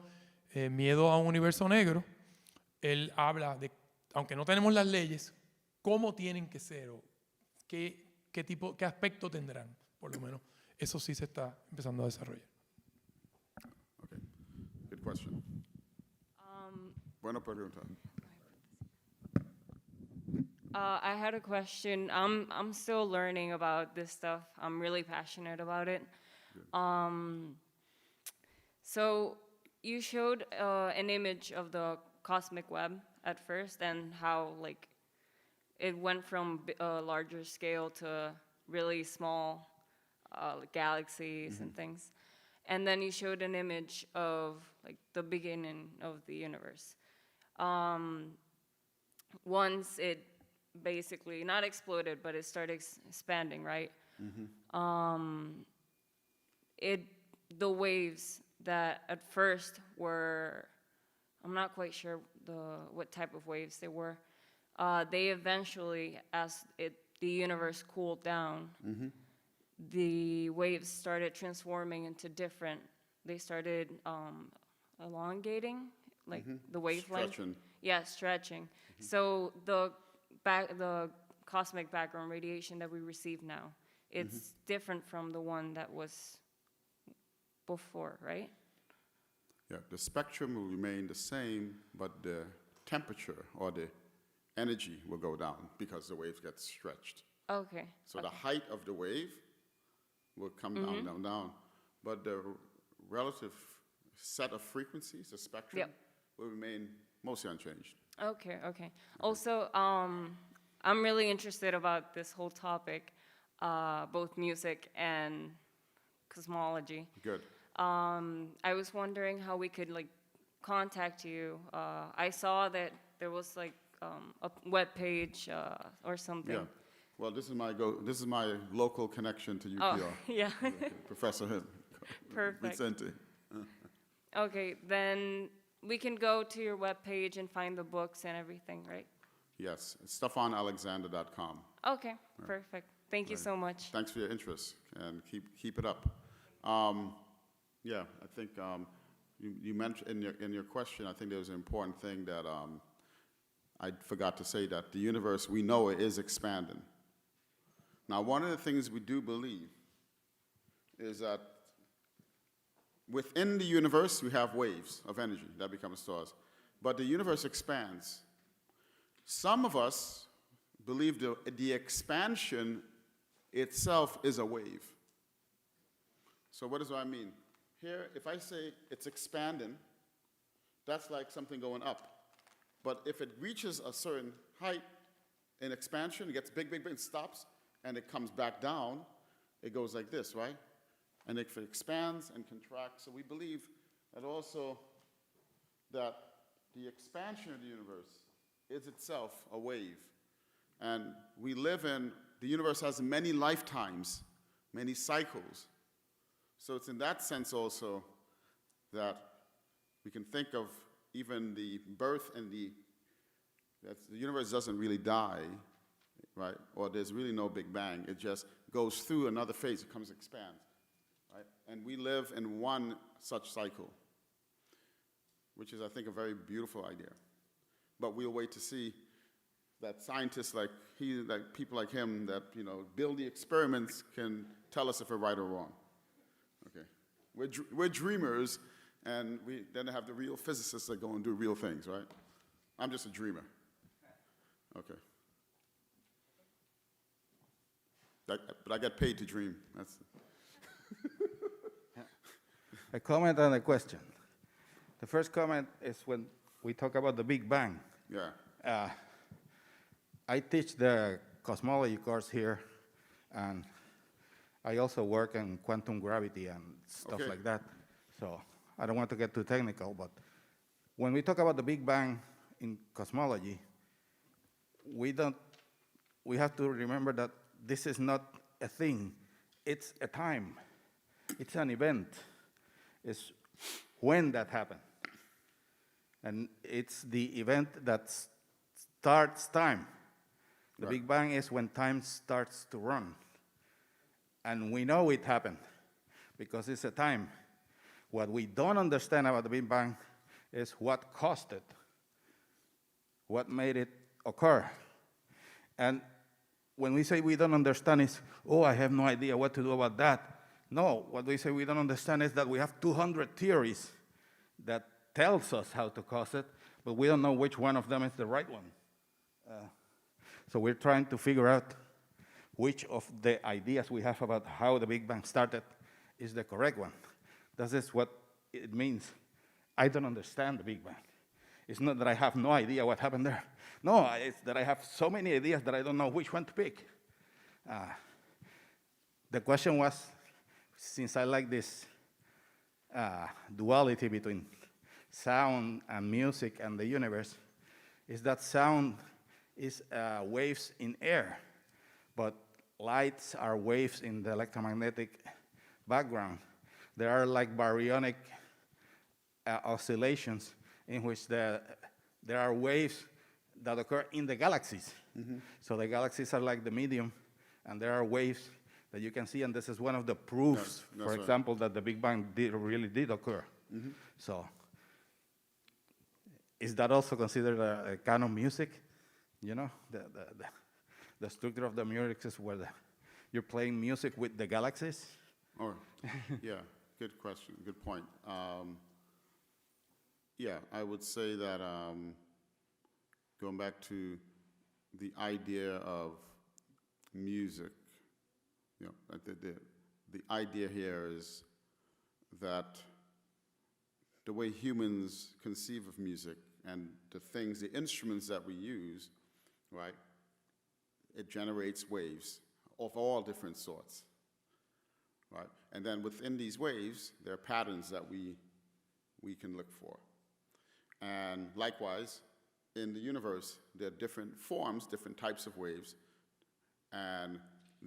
Miedo a un universo negro, él habla de, aunque no tenemos las leyes, cómo tienen que ser o qué aspecto tendrán, por lo menos. Eso sí se está empezando a desarrollar. Okay, good question. Buena pregunta. I had a question. I'm still learning about this stuff. I'm really passionate about it. So you showed an image of the cosmic web at first and how like it went from a larger scale to really small galaxies and things. And then you showed an image of like the beginning of the universe. Once it basically not exploded, but it started expanding, right? The waves that at first were, I'm not quite sure what type of waves they were. They eventually, as the universe cooled down, the waves started transforming into different. They started elongating, like the wavelength. Stretching. Yeah, stretching. So the cosmic background radiation that we receive now, it's different from the one that was before, right? Yeah, the spectrum will remain the same, but the temperature or the energy will go down because the waves get stretched. Okay. So the height of the wave will come down, down, down. But the relative set of frequencies, the spectrum, will remain mostly unchanged. Okay, okay. Also, I'm really interested about this whole topic, both music and cosmology. Good. I was wondering how we could like contact you. I saw that there was like a web page or something. Yeah. Well, this is my local connection to UPR. Oh, yeah. Professor Perfect. Vicente. Okay, then we can go to your web page and find the books and everything, right? Yes, it's StephanAlexander.com. Okay, perfect. Thank you so much. Thanks for your interest, and keep it up. Yeah, I think you mentioned in your question, I think there was an important thing that I forgot to say, that the universe, we know it is expanding. Now, one of the things we do believe is that within the universe, we have waves of energy that become stars, but the universe expands. Some of us believe the expansion itself is a wave. So what does that mean? Here, if I say it's expanding, that's like something going up. But if it reaches a certain height in expansion, it gets big, big, big, it stops, and it comes back down, it goes like this, right? And if it expands and contracts, so we believe that also that the expansion of the universe is itself a wave. And we live in, the universe has many lifetimes, many cycles. So it's in that sense also that we can think of even the birth and the universe doesn't really die, right? Or there's really no Big Bang. It just goes through another phase, it comes expands, right? And we live in one such cycle, which is, I think, a very beautiful idea. But we'll wait to see that scientists like people like him that, build the experiments can tell us if we're right or wrong. Okay, we're dreamers, and we then have the real physicists that go and do real things, right? I'm just a dreamer. Okay. But I get paid to dream. That's A comment and a question. The first comment is when we talk about the Big Bang. Yeah. I teach the cosmology course here, and I also work in quantum gravity and stuff Okay. like that. So I don't want to get too technical, but when we talk about the Big Bang in cosmology, we have to remember that this is not a thing, it's a time, it's an event. It's when that happened. And it's the event that starts time. The Big Bang is when time starts to run. And we know it happened because it's a time. What we don't understand about the Big Bang is what caused it, what made it occur. And when we say we don't understand, it's, oh, I have no idea what to do about that. No, what we say we don't understand is that we have 200 theories that tells us how to cause it, but we don't know which one of them is the right one. So we're trying to figure out which of the ideas we have about how the Big Bang started is the correct one. This is what it means. I don't understand the Big Bang. It's not that I have no idea what happened there. No, it's that I have so many ideas that I don't know which one to pick. The question was, since I like this duality between sound and music and the universe, is that sound is waves in air, but lights are waves in the electromagnetic background. There are like baryonic oscillations in which there are waves that occur in the galaxies. Mm-hmm. So the galaxies are like the medium, and there are waves that you can see, and this is one of the proofs, for example, that the Big Bang really did occur. Mm-hmm. So is that also considered a kind of music? You know, the structure of the music is where you're playing music with the galaxies? Or, yeah, good question, good point. Yeah, I would say that going back to the idea of music, you know, the idea here is that the way humans conceive of music and the instruments that we use, right, it generates waves of all different sorts, right? And then within these waves, there are patterns that we can look for. And likewise, in the universe, there are different forms, different types of waves, and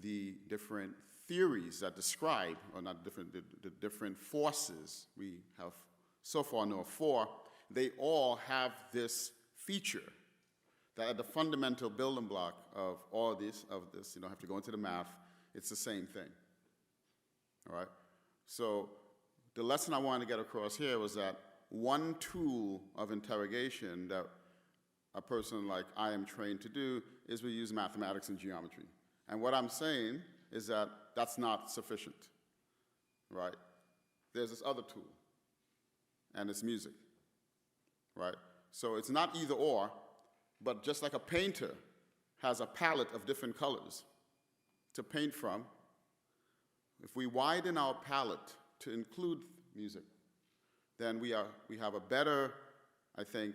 the different theories that describe, or not different, the different forces we have so far know of 4, they all have this feature that at the fundamental building block of all this, you don't have to go into the math, it's the same thing, all right? So the lesson I wanted to get across here was that one tool of interrogation that a person like I am trained to do is we use mathematics and geometry. And what I'm saying is that that's not sufficient, right? There's this other tool, and it's music, right? So it's not either or, but just like a painter has a palette of different colors to paint from, if we widen our palette to include music, then we have a better, I think,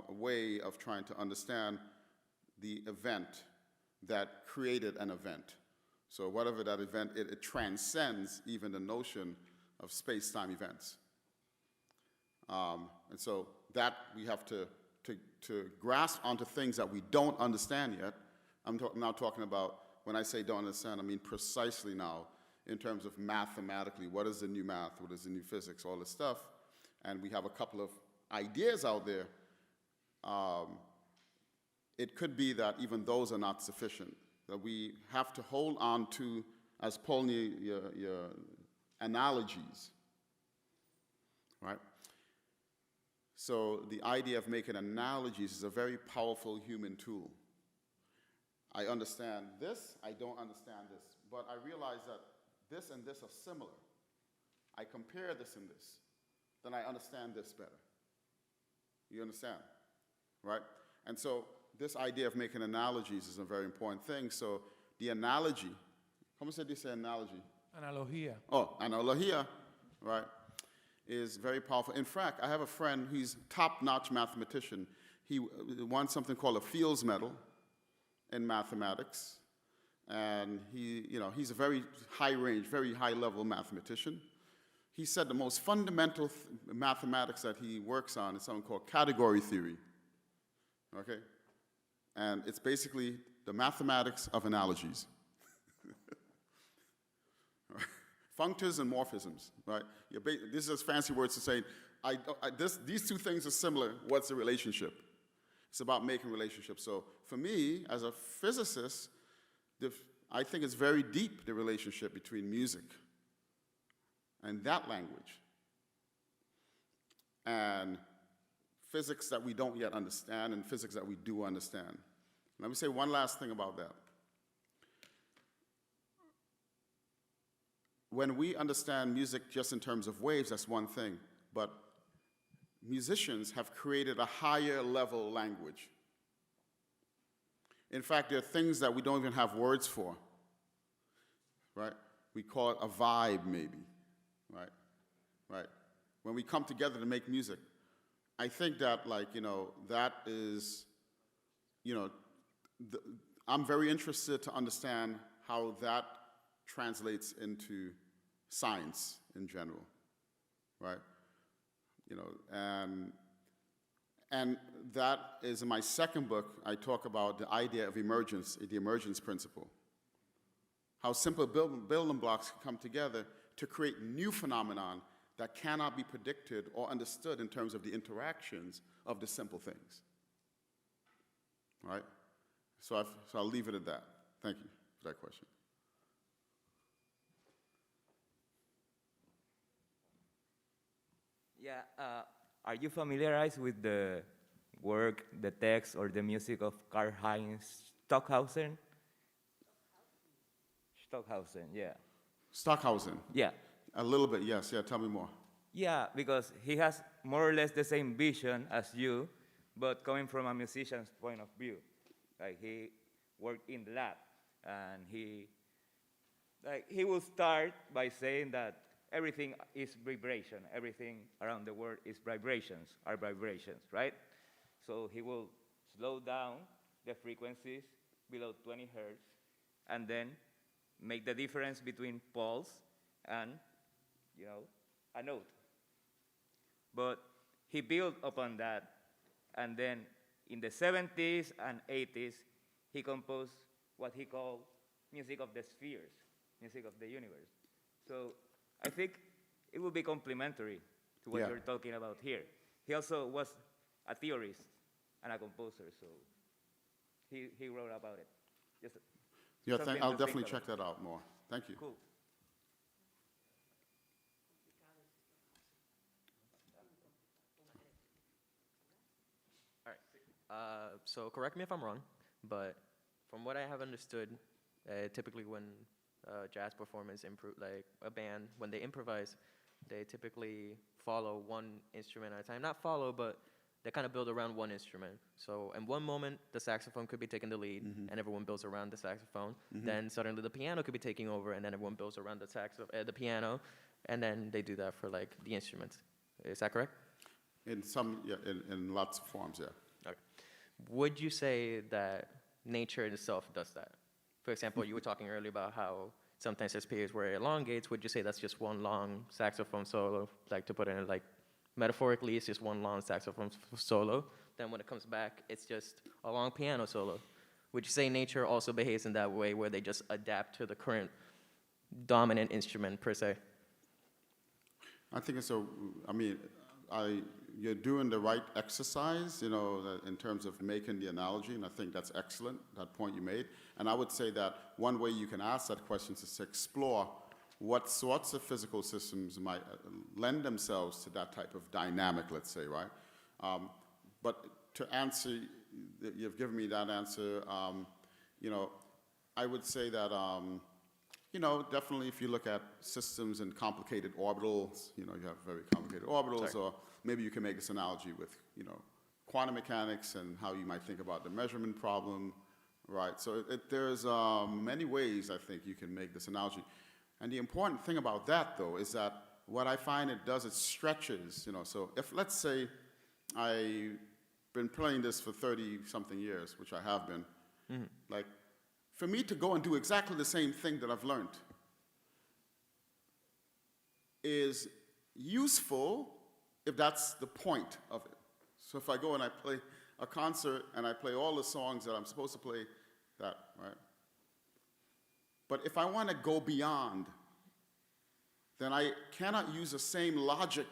way of trying to understand the event that created an event. So whatever that event, it transcends even the notion of space-time events. And so that we have to grasp onto things that we don't understand yet. I'm now talking about, when I say don't understand, I mean precisely now in terms of mathematically, what is the new math, what is the new physics, all this stuff. And we have a couple of ideas out there. It could be that even those are not sufficient, that we have to hold on to, as Paul knew, your analogies, right? So the idea of making analogies is a very powerful human tool. I understand this, I don't understand this, but I realize that this and this are similar. I compare this and this, then I understand this better. You understand, right? And so this idea of making analogies is a very important thing. So the analogy, ¿cómo se dice analogy? Analogía. Oh, analogía, right, is very powerful. In fact, I have a friend who's top-notch mathematician. he won something called a Fields Medal in mathematics. And he's a very high range, very high level mathematician. He said the most fundamental mathematics that he works on is something called category theory, okay? And it's basically the mathematics of analogies. Functors and morphisms, right? This is fancy words to say, these two things are similar, what's the relationship? It's about making relationships. So for me, as a physicist, I think it's very deep, the relationship between music and that language and physics that we don't yet understand and physics that we do understand. Let me say one last thing about that. When we understand music just in terms of waves, that's one thing, but musicians have created a higher level language. In fact, there are things that we don't even have words for, right? We call it a vibe, maybe, right? Right? When we come together to make music, I think that, that is, I'm very interested to understand how that translates into science in general, right? And that is in my second book, I talk about the idea of emergence, the emergence principle. How simple building blocks come together to create new phenomenon that cannot be predicted or understood in terms of the interactions of the simple things. Right? So I'll leave it at that. Thank you for that question. Yeah, are you familiarized with the work, the text, or the music of Karl-Heinz Stockhausen? Stockhausen, yeah. Stockhausen? Yeah. A little bit, yes. Yeah, tell me more. Yeah, because he has more or less the same vision as you, but coming from a musician's point of view. Like, he worked in the lab, and he will start by saying that everything is vibration. Everything around the world is vibrations, right? So he will slow down the frequencies below 20 hertz, and then make the difference between pulse and, a note. But he built upon that, and then in the 70s and 80s, he composed what he called music of the spheres, music of the universe. So I think it will be complementary to what you're talking about here. He also was a theorist and a composer, so he wrote about it. Just I'll definitely check that out more. Thank you. Cool. All right. So correct me if I'm wrong, but from what I have understood, typically when jazz performers like a band, when they improvise, they typically follow one instrument at a time. Not follow, but they kind of build around one instrument. So in one moment, the saxophone could be taking the lead, and everyone builds around the saxophone. Then suddenly the piano could be taking over, and then everyone builds around the piano, and then they do that for the instruments. Is that correct? In lots of forms, yeah. Okay. Would you say that nature itself does that? For example, you were talking earlier about how sometimes there's periods where it elongates. Would you say that's just one long saxophone solo? To put it in metaphorically, it's just one long saxophone solo. Then when it comes back, it's just a long piano solo. Would you say nature also behaves in that way, where they just adapt to the current dominant instrument per se? I think you're doing the right exercise, in terms of making the analogy, and I think that's excellent, that point you made. And I would say that one way you can ask that question is to explore what sorts of physical systems might lend themselves to that type of dynamic, let's say, right? But to answer, you've given me that answer, I would say that, definitely if you look at systems and complicated orbitals, you have very complicated orbitals, or maybe you can make this analogy with, quantum mechanics and how you might think about the measurement problem, right? So there's many ways, I think, you can make this analogy. And the important thing about that, though, is that what I find it does, it stretches, so if, let's say, I been playing this for 30-something years, which I have been, like, for me to go and do exactly the same thing that I've learned is useful if that's the point of it. So if I go and I play a concert and I play all the songs that I'm supposed to play, that, right? But if I want to go beyond, then I cannot use the same logic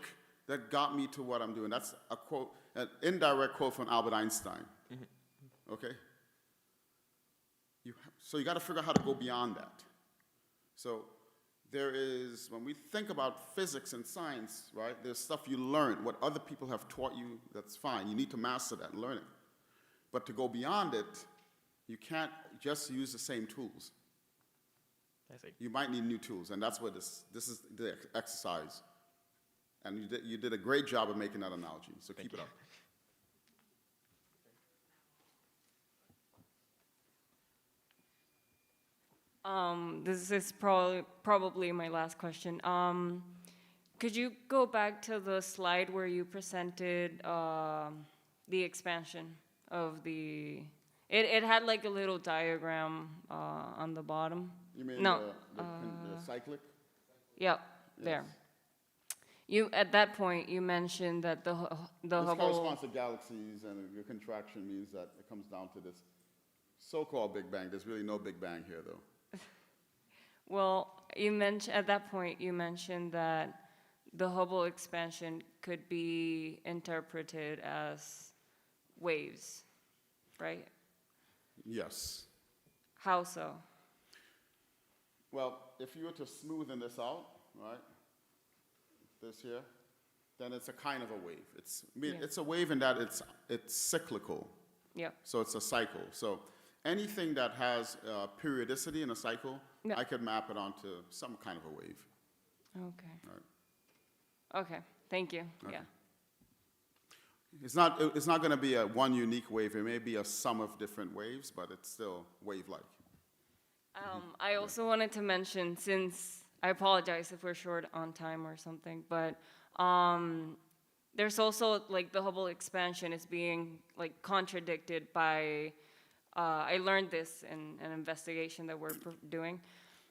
that got me to what I'm doing. That's a quote, an indirect quote from Albert Einstein. Okay? So you got to figure out how to go beyond that. So there is, when we think about physics and science, right, there's stuff you learn. What other people have taught you, that's fine. You need to master that and learn it. But to go beyond it, you can't just use the same tools. I see. You might need new tools, and that's what this is the exercise. And you did a great job of making that analogy, so keep it up. This is probably my last question. Could you go back to the slide where you presented the expansion of the? It had like a little diagram on the bottom. You mean No. the cyclic? Yep, there. You at that point you mentioned that the This Hubble. corresponds to galaxies, and your contraction means that it comes down to this so-called Big Bang. There's really no Big Bang here, though. Well, you mentioned at that point you mentioned that the Hubble expansion could be interpreted as waves, right? Yes. How so? Well, if you were to smoothen this out, right, this here, then it's a kind of a wave. It's a wave in that it's cyclical. Yep. So it's a cycle. So anything that has periodicity in a cycle, Yeah. I could map it onto some kind of a wave. Okay. Right. Okay. Thank you. Okay. Yeah. It's not going to be one unique wave. It may be a sum of different waves, but it's still wave-like. I also wanted to mention, since I apologize if we're short on time or something, but there's also like the Hubble expansion is being like contradicted by. I learned this in an investigation that we're doing.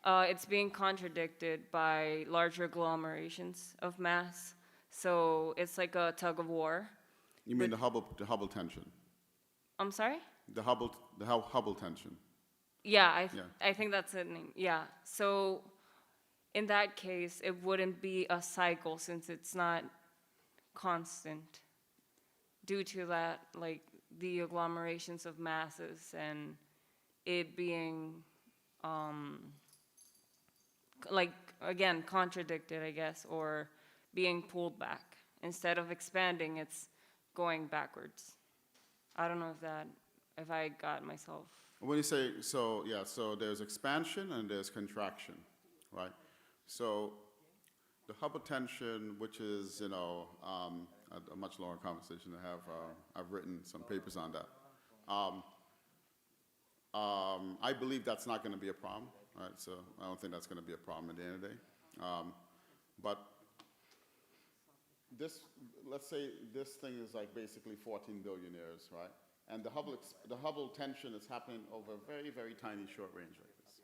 It's being contradicted by larger agglomerations of mass. So it's like a tug of war. You mean the Hubble tension? I'm sorry? The Hubble tension. Yeah, Yeah. I think that's the name. Yeah. So in that case, it wouldn't be a cycle since it's not constant due to that, like, the agglomerations of masses and it being, like, again, contradicted, I guess, or being pulled back. Instead of expanding, it's going backwards. I don't know if I got myself. When you say, so there's expansion and there's contraction, right? So the Hubble tension, which is, a much longer conversation to have, I've written some papers on that. I believe that's not going to be a problem, right? So I don't think that's going to be a problem at the end of the day. But let's say this thing is like basically 14 billion years, right? And the Hubble tension is happening over a very, very tiny short range like this,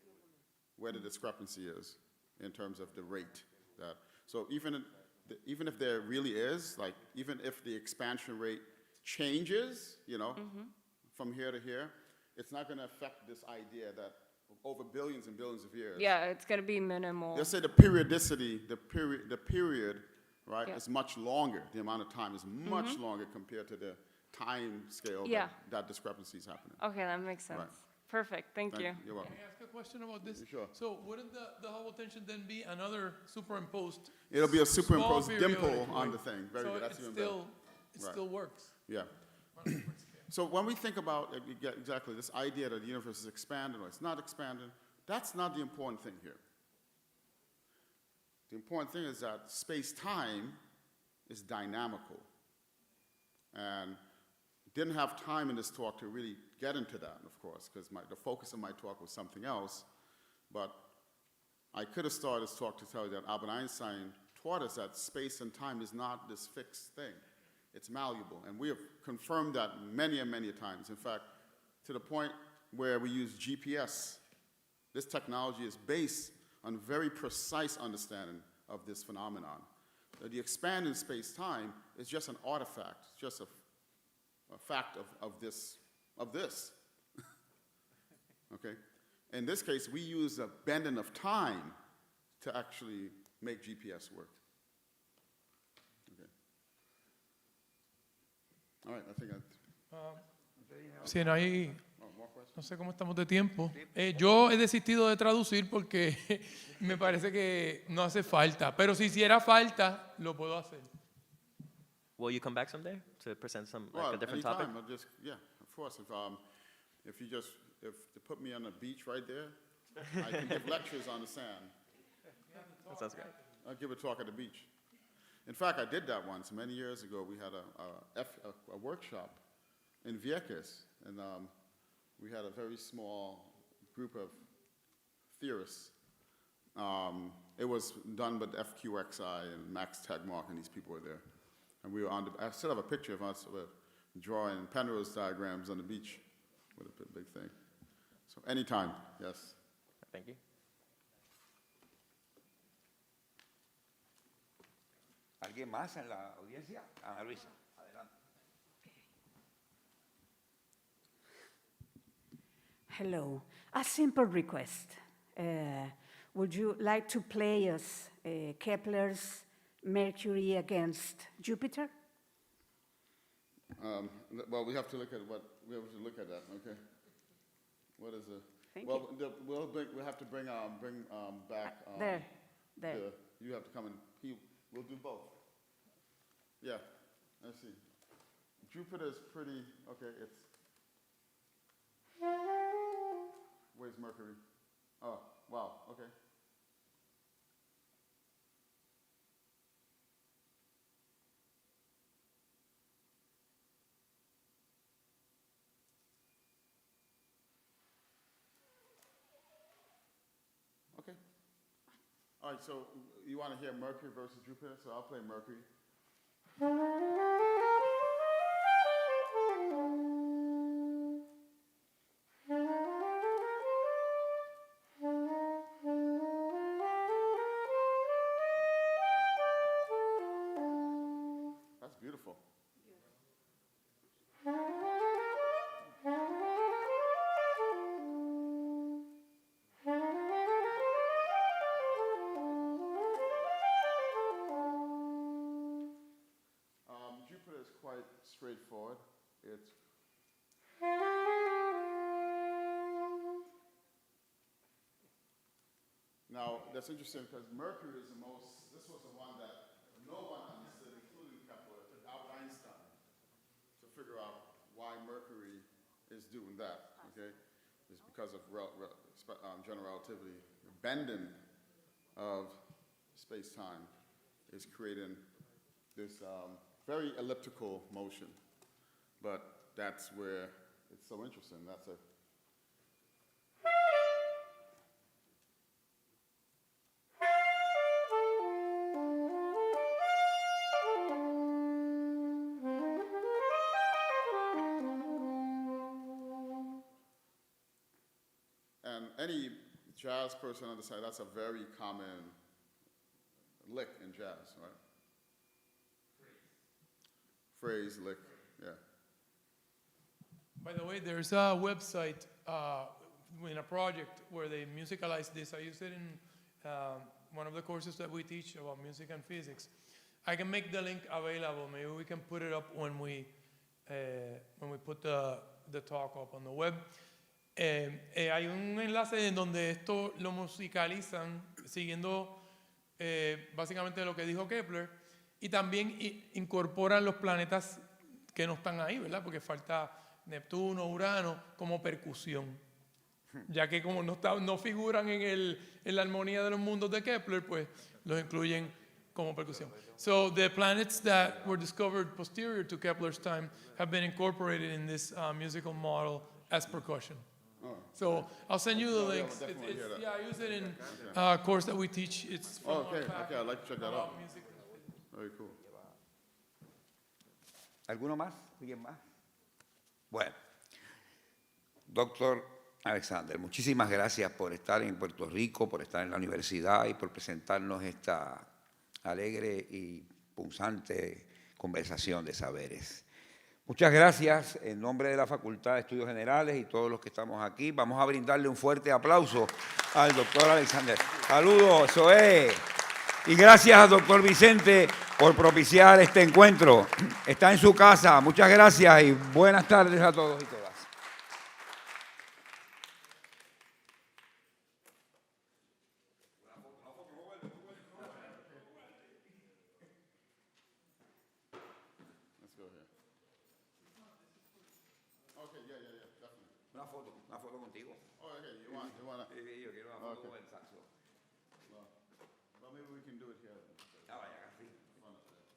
where the discrepancy is in terms of the rate. So even if there really is, like, even if the expansion rate changes, from here to here, it's not going to affect this idea that over billions and billions of years. Yeah, it's going to be minimal. Let's say the periodicity, the period, right, Yeah. is much longer. The amount of time is much longer compared to the time scale that discrepancy is happening. Okay, that makes sense. Right. Perfect. Thank you. You're welcome. Can I ask a question about this? Sure. So wouldn't the Hubble tension then be another superimposed? It'll be a superimposed small dimple periodic on wave? the thing. Very So good. That's it even still, better. it Right. still works. Yeah. So when we think about exactly this idea that the universe is expanding or it's not expanding, that's not the important thing here. The important thing is that space-time is dynamical. And didn't have time in this talk to really get into that, of course, because the focus of my talk was something else. But I could have started this talk to tell you that Albert Einstein taught us that space and time is not this fixed thing. It's malleable, and we have confirmed that many and many times. In fact, to the point where we use GPS. This technology is based on very precise understanding of this phenomenon. The expanding space-time is just an artifact, just a fact of this. Okay? In this case, we use a bending of time to actually make GPS work. Okay. All right, I think Si no hay, more questions? no sé cómo estamos de tiempo. Yo he desistido de traducir porque me parece que no hace falta. Pero si hiciera falta, lo puedo hacer. Will you come back someday to present some like Well, a different anytime, topic? I'll just, yeah, of course. If you put me on the beach right there, I can give lectures on the sand. That sounds great. I'll give a talk at the beach. In fact, I did that once many years ago. We had a workshop in Vieques, and we had a very small group of theorists. It was done with FQXI and Max Tegmark, and these people were there. And we were I still have a picture of us drawing Penrose diagrams on the beach with a big thing. So anytime, yes. Thank you. ¿Alguien más en la audiencia? Ana Luisa, adelante. Hello. A simple request. Would you like to play us Kepler's Mercury against Jupiter? Well, we have to look at that. Okay. What is it? Thank well, we'll have to bring back. There. You have to come and we'll do both. Yeah. Let's see. Jupiter's pretty. Okay. Where's Mercury? Oh, wow. Okay. Okay. All right, so you want to hear Mercury versus Jupiter? So I'll play Mercury. That's beautiful. Jupiter is quite straightforward. It's now that's interesting because Mercury is this was the one that no one understood, including Kepler, without Einstein, to figure out why Mercury is doing that. Okay, it's because of general relativity. The bending of space-time is creating this very elliptical motion, but that's where it's so interesting. And any jazz person understands that's a very common lick in jazz, right? Phrase, lick, yeah. By the way, there's a website in a project where they musicalize this. I use it in one of the courses that we teach about music and physics. I can make the link available. Maybe we can put it up when we put the talk up on the web. Hay un enlace en donde esto lo musicalizan siguiendo básicamente lo que dijo Kepler. Y también incorporan los planetas que no están ahí, ¿verdad? Porque falta Neptuno, Urano, como percusión. Ya que como no figuran en la armonía de los mundos de Kepler, pues los incluyen como percusión. So the planets that were discovered posterior to Kepler's time have been incorporated in this musical model as percussion. So I'll send you the links. I use it in a course that we teach. It's from Okay, I'd like to check that out. music. Very cool. ¿Alguno más? ¿Alguien más? Bueno, doctor Alexander, muchísimas gracias por estar en Puerto Rico, por estar en la universidad y por presentarnos esta alegre y punzante conversación de saberes. Muchas gracias en nombre de la Facultad de Estudios Generales y todos los que estamos aquí. Vamos a brindarle un fuerte aplauso al doctor Alexander. Saludos, eso es. Y gracias al doctor Vicente por propiciar este encuentro. Está en su casa. Muchas gracias y buenas tardes a todos y todas. Let's go here. Okay, yeah, definitely. Una foto contigo. Oh, okay, you want to? Yo quiero una foto Okay. con el saxo. Well, maybe we can do it here. Ah, vaya, casi. Front of this.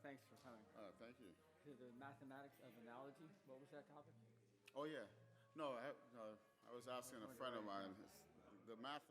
Thanks for coming. Thank you. To the mathematics of analogy, what was that topic? Oh, yeah. No, I was asking a friend of mine. The math.